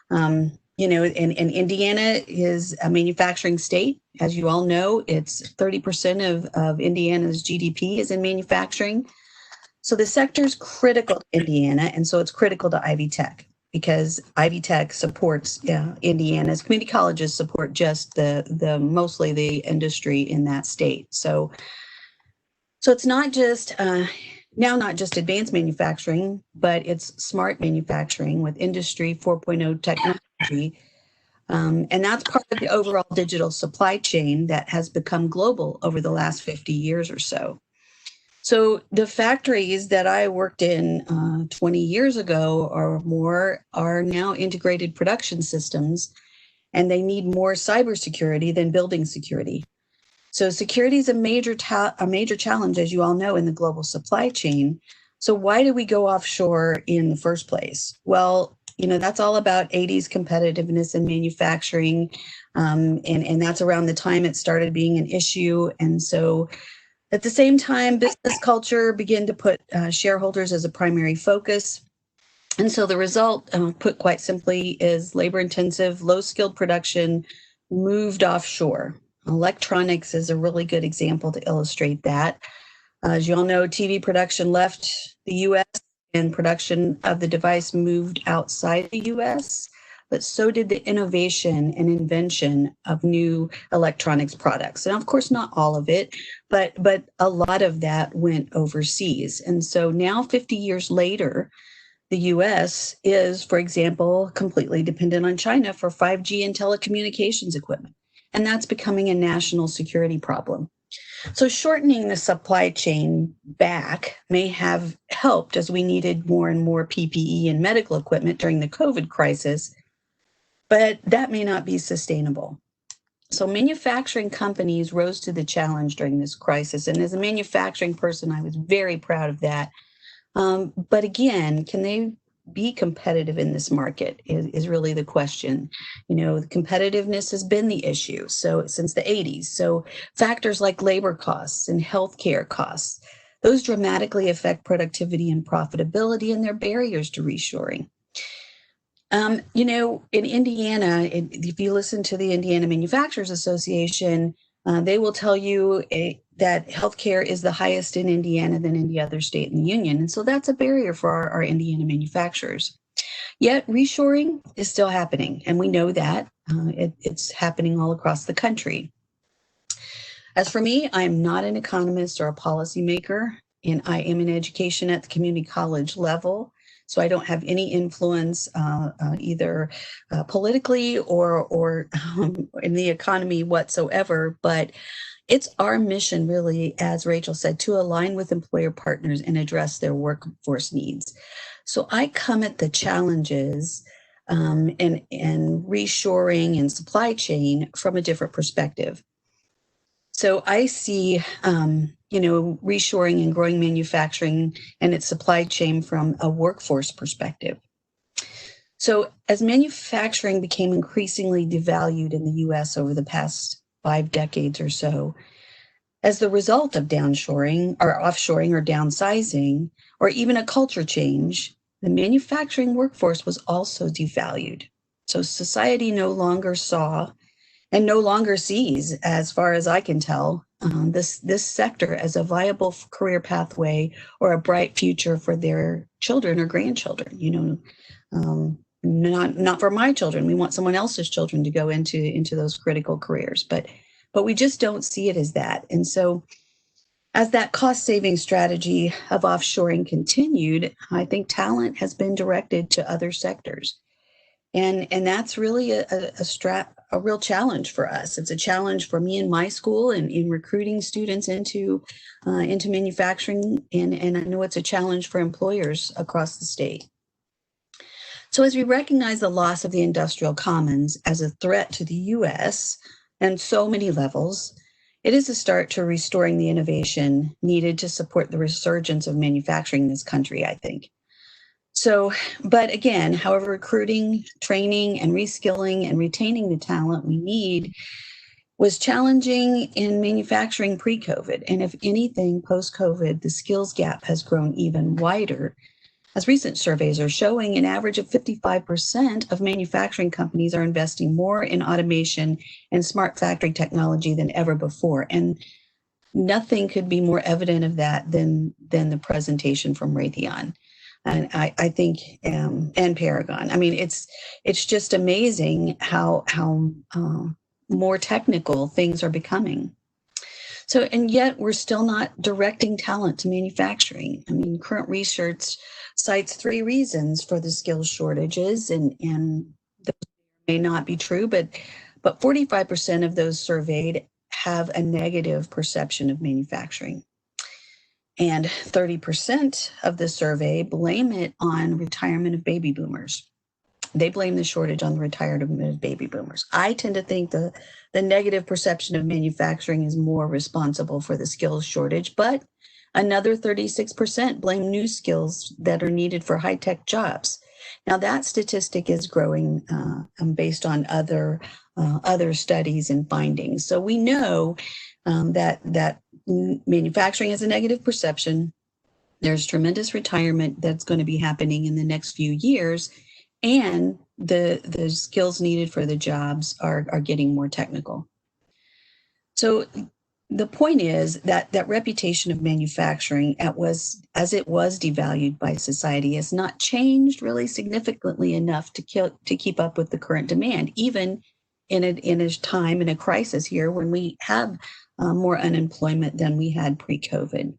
[SPEAKER 7] and Indiana is a manufacturing state. As you all know, it's 30% of Indiana's GDP is in manufacturing. So the sector is critical to Indiana, and so it's critical to Ivy Tech because Ivy Tech supports Indiana's community colleges support just the mostly the industry in that state. So it's not just now not just advanced manufacturing, but it's smart manufacturing with Industry 4.0 technology. And that's part of the overall digital supply chain that has become global over the last 50 years or so. So the factories that I worked in 20 years ago or more are now integrated production systems, and they need more cybersecurity than building security. So security is a major challenge, as you all know, in the global supply chain. So why do we go offshore in the first place? Well, you know, that's all about 80s competitiveness in manufacturing. And that's around the time it started being an issue. And so at the same time, business culture began to put shareholders as a primary focus. And so the result, put quite simply, is labor-intensive, low-skilled production moved offshore. Electronics is a really good example to illustrate that. As you all know, TV production left the U.S. and production of the device moved outside the U.S., but so did the innovation and invention of new electronics products. And of course, not all of it, but a lot of that went overseas. And so now 50 years later, the US is, for example, completely dependent on China for 5G and telecommunications equipment. And that's becoming a national security problem. So shortening the supply chain back may have helped as we needed more and more PPE and medical equipment during the COVID crisis, but that may not be sustainable. So manufacturing companies rose to the challenge during this crisis. And as a manufacturing person, I was very proud of that. But again, can they be competitive in this market is really the question. You know, the competitiveness has been the issue since the 80s. So factors like labor costs and healthcare costs, those dramatically affect productivity and profitability, and they're barriers to reshoring. You know, in Indiana, if you listen to the Indiana Manufacturers Association, they will tell you that healthcare is the highest in Indiana than any other state in the union. And so that's a barrier for our Indiana manufacturers. Yet reshoring is still happening, and we know that. It's happening all across the country. As for me, I'm not an economist or a policymaker, and I am in education at the community college level. So I don't have any influence either politically or in the economy whatsoever. But it's our mission, really, as Rachel said, to align with employer partners and address their workforce needs. So I come at the challenges and reshoring and supply chain from a different perspective. So I see, reshoring and growing manufacturing and its supply chain from a workforce perspective. So as manufacturing became increasingly devalued in the U.S. over the past 5 decades or so, as the result of downshoring or offshoring or downsizing, or even a culture change, the manufacturing workforce was also devalued. So society no longer saw and no longer sees, as far as I can tell, this sector as a viable career pathway or a bright future for their children or grandchildren. You know, not for my children. We want someone else's children to go into those critical careers, but we just don't see it as that. And so, as that cost-saving strategy of offshoring continued, I think talent has been directed to other sectors. And that's really a real challenge for us. It's a challenge for me in my school and in recruiting students into manufacturing, and I know it's a challenge for employers across the state. So as we recognize the loss of the industrial commons as a threat to the U.S. and so many levels, it is a start to restoring the innovation needed to support the resurgence of manufacturing in this country, I think. So, but again, however, recruiting, training, and reskilling and retaining the talent we need was challenging in manufacturing pre-COVID. And if anything, post-COVID, the skills gap has grown even wider. As recent surveys are showing, an average of 55% of manufacturing companies are investing more in automation and smart factory technology than ever before. And nothing could be more evident of that than the presentation from Raytheon. And I think, and Paragon. I mean, it's just amazing how more technical things are becoming. So, and yet we're still not directing talent to manufacturing. I mean, current research cites 3 reasons for the skills shortages, and those may not be true, but 45% of those surveyed have a negative perception of manufacturing. And 30% of the survey blame it on retirement of baby boomers. They blame the shortage on the retirement of baby boomers. I tend to think the negative perception of manufacturing is more responsible for the skills shortage, but another 36% blame new skills that are needed for high-tech jobs. Now that statistic is growing based on other studies and findings. So we know that manufacturing has a negative perception. There's tremendous retirement that's going to be happening in the next few years, and the skills needed for the jobs are getting more technical. So the point is that reputation of manufacturing as it was devalued by society has not changed really significantly enough to keep up with the current demand, even in a time, in a crisis here when we have more unemployment than we had pre-COVID.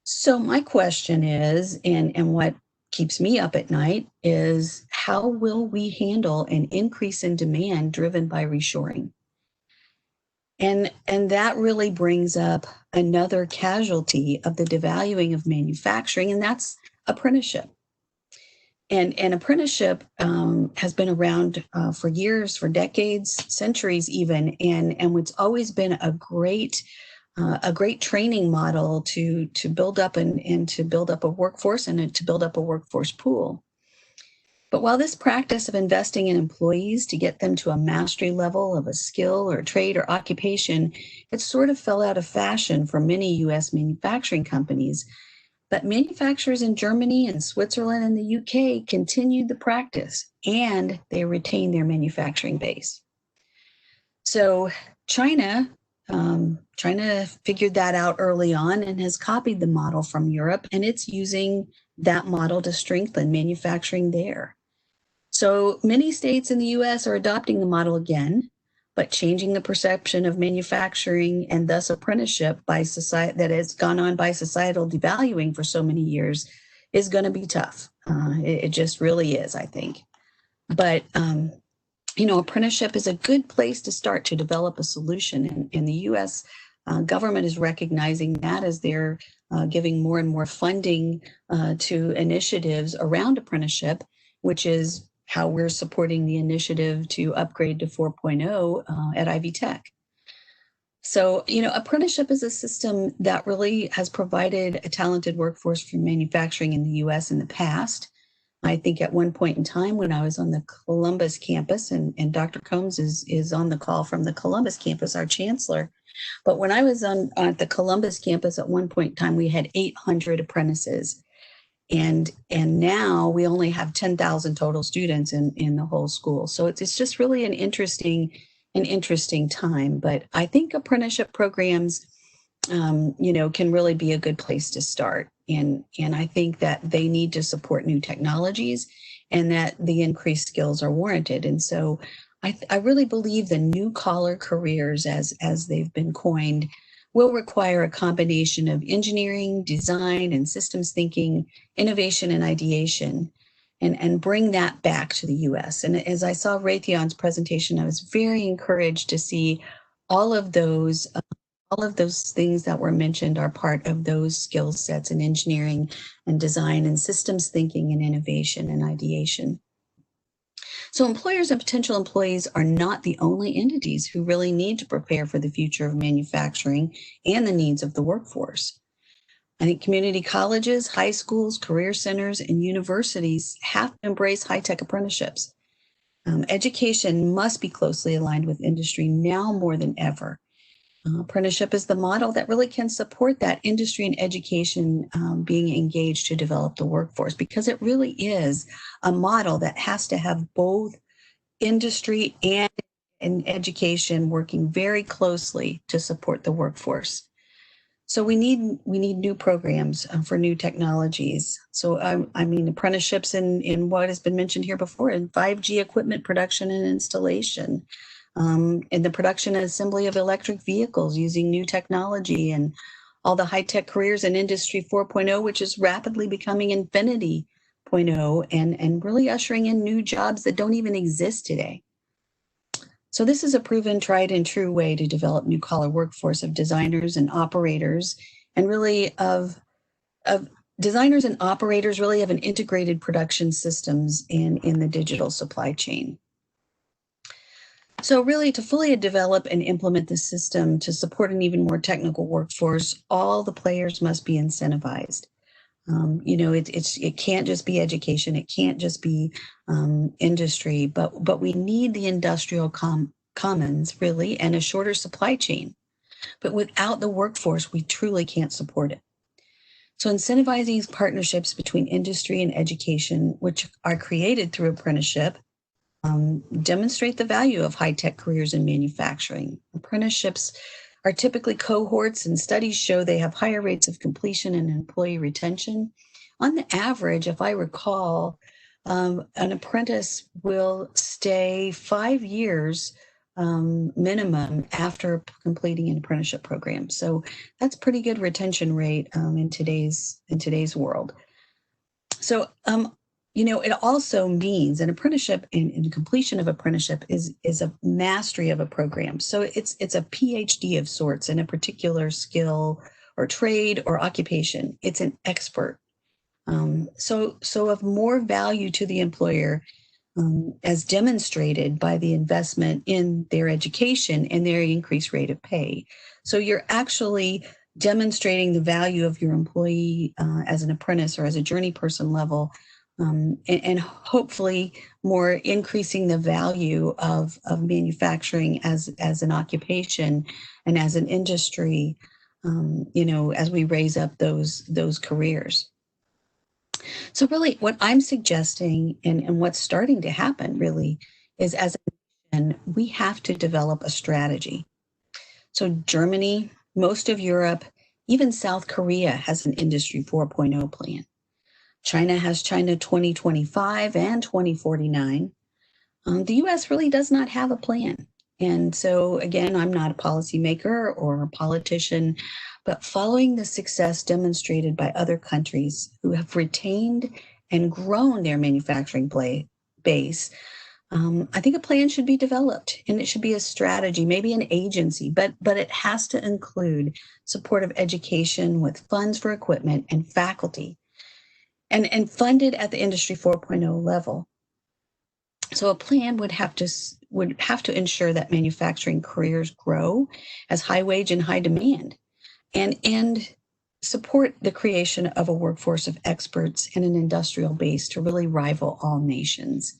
[SPEAKER 7] So my question is, and what keeps me up at night is, how will we handle an increase in demand driven by reshoring? And that really brings up another casualty of the devaluing of manufacturing, and that's apprenticeship. And apprenticeship has been around for years, for decades, centuries even, and it's always been a great training model to build up and to build up a workforce and to build up a workforce pool. But while this practice of investing in employees to get them to a mastery level of a skill or trade or occupation, it sort of fell out of fashion for many U.S. manufacturing companies. But manufacturers in Germany and Switzerland and the UK continued the practice, and they retained their manufacturing base. So China figured that out early on and has copied the model from Europe, and it's using that model to strengthen manufacturing there. So many states in the U.S. are adopting the model again, but changing the perception of manufacturing and thus apprenticeship by society that has gone on by societal devaluing for so many years is going to be tough. It just really is, I think. But apprenticeship is a good place to start to develop a solution. And the U.S. Government is recognizing that as they're giving more and more funding to initiatives around apprenticeship, which is how we're supporting the initiative to upgrade to 4.0 at Ivy Tech. So, apprenticeship is a system that really has provided a talented workforce for manufacturing in the U.S. in the past. I think at one point in time when I was on the Columbus campus, and Dr. Combs is on the call from the Columbus campus, our chancellor. But when I was at the Columbus campus at one point in time, we had 800 apprentices. And now we only have 10,000 total students in the whole school. So it's just really an interesting time. But I think apprenticeship programs, can really be a good place to start. And I think that they need to support new technologies and that the increased skills are warranted. And so I really believe the new collar careers, as they've been coined, will require a combination of engineering, design, and systems thinking, innovation, and ideation, and bring that back to the U.S. And as I saw Raytheon's presentation, I was very encouraged to see all of those things that were mentioned are part of those skill sets in engineering and design and systems thinking and innovation and ideation. So employers and potential employees are not the only entities who really need to prepare for the future of manufacturing and the needs of the workforce. I think community colleges, high schools, career centers, and universities have to embrace high-tech apprenticeships. Education must be closely aligned with industry now more than ever. Apprenticeship is the model that really can support that industry and education being engaged to develop the workforce, because it really is a model that has to have both industry and education working very closely to support the workforce. So we need new programs for new technologies. So apprenticeships in what has been mentioned here before, in 5G equipment production and installation, in the production and assembly of electric vehicles using new technology, and all the high-tech careers in Industry 4.0, which is rapidly becoming Infinity 0.0, and really ushering in new jobs that don't even exist today. So this is a proven, tried and true way to develop new collar workforce of designers and operators, and really of designers and operators really have an integrated production systems in the digital supply chain. So really, to fully develop and implement the system to support an even more technical workforce, all the players must be incentivized. It can't just be education, it can't just be industry, but we need the industrial commons really, and a shorter supply chain. But without the workforce, we truly can't support it. So incentivizing these partnerships between industry and education, which are created through apprenticeship, demonstrate the value of high-tech careers in manufacturing. Apprenticeships are typically cohorts, and studies show they have higher rates of completion and employee retention. On the average, if I recall, an apprentice will stay 5 years minimum after completing an apprenticeship program. So that's pretty good retention rate in today's world. So it also means an apprenticeship and completion of apprenticeship is a mastery of a program. So it's a PhD of sorts in a particular skill or trade or occupation. It's an expert. So of more value to the employer, as demonstrated by the investment in their education and their increased rate of pay. So you're actually demonstrating the value of your employee as an apprentice or as a journey person level, and hopefully more increasing the value of manufacturing as an occupation and as an industry, as we raise up those careers. So really what I'm suggesting and what's starting to happen really is, as a nation, we have to develop a strategy. So Germany, most of Europe, even South Korea has an Industry 4.0 plan. China has China 2025 and 2049. The US really does not have a plan. And so again, I'm not a policymaker or a politician, but following the success demonstrated by other countries who have retained and grown their manufacturing base, I think a plan should be developed, and it should be a strategy, maybe an agency, but it has to include support of education with funds for equipment and faculty, and funded at the Industry 4.0 level. So a plan would have to ensure that manufacturing careers grow as high wage and high demand, and support the creation of a workforce of experts and an industrial base to really rival all nations.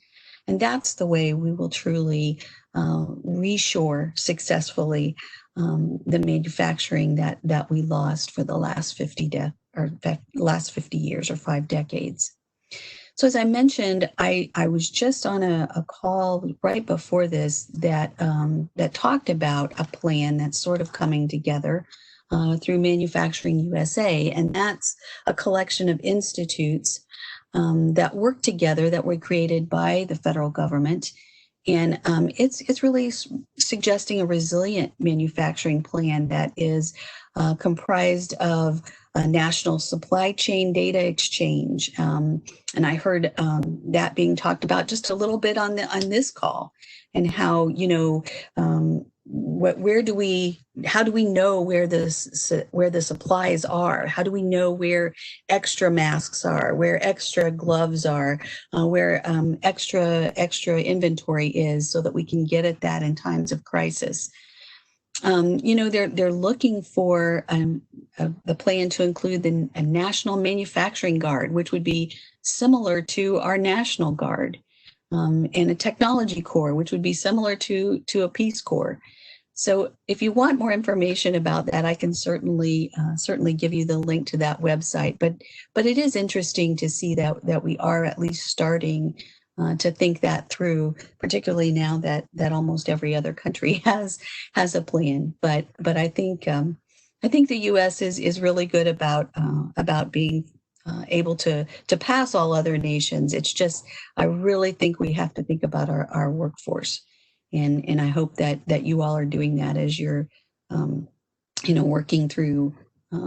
[SPEAKER 7] And that's the way we will truly reshore successfully the manufacturing that we lost for the last 50 years or 5 decades. So as I mentioned, I was just on a call right before this that talked about a plan that's sort of coming together through Manufacturing USA, and that's a collection of institutes that work together, that were created by the federal government. And it's really suggesting a resilient manufacturing plan that is comprised of a national supply chain data exchange. And I heard that being talked about just a little bit on this call, and how, how do we know where the supplies are? How do we know where extra masks are, where extra gloves are, where extra inventory is, so that we can get at that in times of crisis? They're looking for the plan to include a national manufacturing guard, which would be similar to our National Guard, and a technology corps, which would be similar to a Peace Corps. So if you want more information about that, I can certainly give you the link to that website. But it is interesting to see that we are at least starting to think that through, particularly now that almost every other country has a plan. But I think the U.S. is really good about being able to pass all other nations. It's just, I really think we have to think about our workforce. And I hope that you all are doing that as you're, working through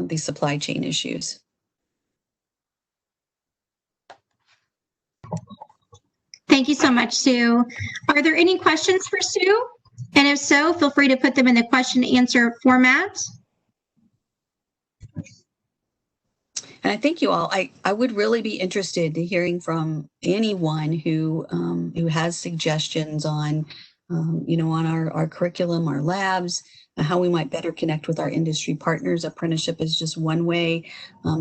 [SPEAKER 7] these supply chain issues.
[SPEAKER 4] Thank you so much, Sue. Are there any questions for Sue? And if so, feel free to put them in the question and answer format.
[SPEAKER 7] And I think you all, I would really be interested in hearing from anyone who has suggestions on, on our curriculum, our labs, how we might better connect with our industry partners. Apprenticeship is just one way.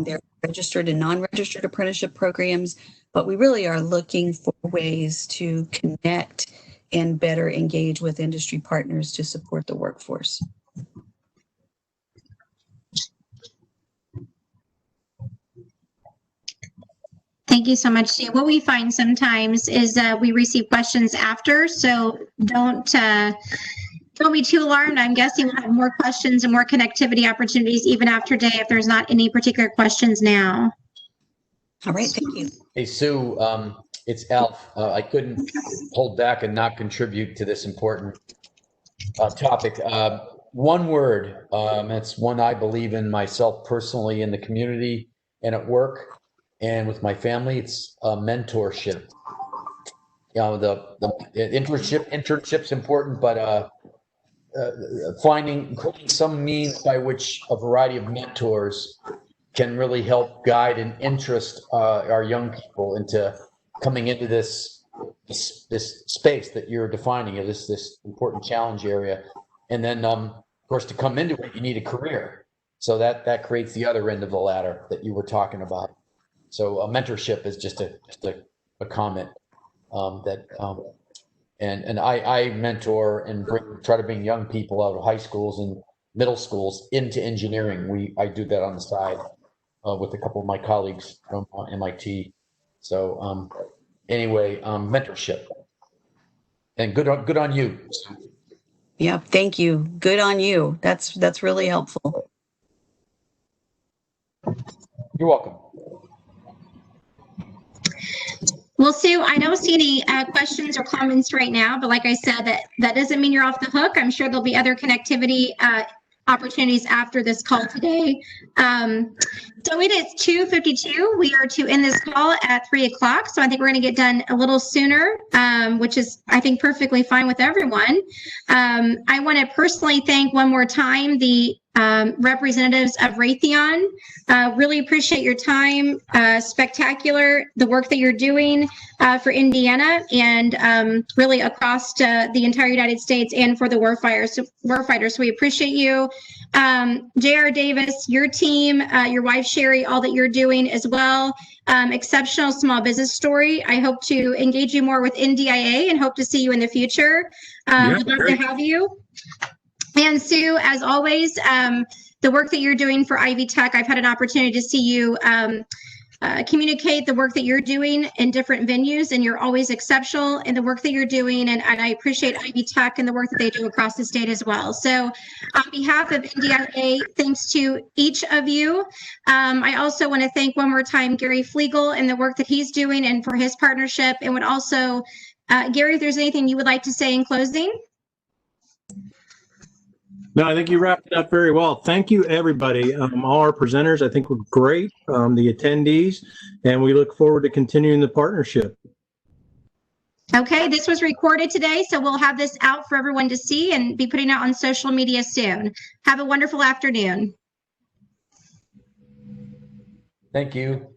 [SPEAKER 7] There are registered and non-registered apprenticeship programs, but we really are looking for ways to connect and better engage with industry partners to support the workforce.
[SPEAKER 4] Thank you so much, Sue. What we find sometimes is we receive questions after, so don't be too alarmed. I'm guessing we'll have more questions and more connectivity opportunities even after day if there's not any particular questions now.
[SPEAKER 7] All right, thank you.
[SPEAKER 1] Hey, Sue, it's Alf. I couldn't hold back and not contribute to this important topic. One word, it's one I believe in myself personally, in the community and at work and with my family. It's mentorship. The internship's important, but creating some means by which a variety of mentors can really help guide and interest our young people into coming into this space that you're defining, this important challenge area. And then, of course, to come into it, you need a career. So that creates the other end of the ladder that you were talking about. So mentorship is just a comment and I mentor and try to bring young people out of high schools and middle schools into engineering. I do that on the side with a couple of my colleagues from MIT. So anyway, mentorship, and good on you.
[SPEAKER 7] Yeah, thank you. Good on you. That's really helpful.
[SPEAKER 1] You're welcome.
[SPEAKER 4] Well, Sue, I don't see any questions or comments right now, but like I said, that doesn't mean you're off the hook. I'm sure there'll be other connectivity opportunities after this call today. So it is 2:52. We are to end this call at 3 o'clock. So I think we're going to get done a little sooner, which is, I think, perfectly fine with everyone. I want to personally thank one more time the representatives of Raytheon. Really appreciate your time. Spectacular, the work that you're doing for Indiana and really across the entire United States and for the warfighters. So we appreciate you. J.R. Davis, your team, your wife Sherry, all that you're doing as well. Exceptional small business story. I hope to engage you more with NDIA and hope to see you in the future. We'd love to have you. And Sue, as always, the work that you're doing for Ivy Tech, I've had an opportunity to see you communicate the work that you're doing in different venues, and you're always exceptional in the work that you're doing. And I appreciate Ivy Tech and the work that they do across the state as well. So on behalf of NDIA, thanks to each of you. I also want to thank one more time Gary Flegel and the work that he's doing and for his partnership. And would also, Gary, if there's anything you would like to say in closing.
[SPEAKER 3] No, I think you wrapped it up very well. Thank you, everybody. All our presenters, I think, were great. The attendees, and we look forward to continuing the partnership.
[SPEAKER 4] Okay, this was recorded today, so we'll have this out for everyone to see and be putting it on social media soon. Have a wonderful afternoon.
[SPEAKER 1] Thank you.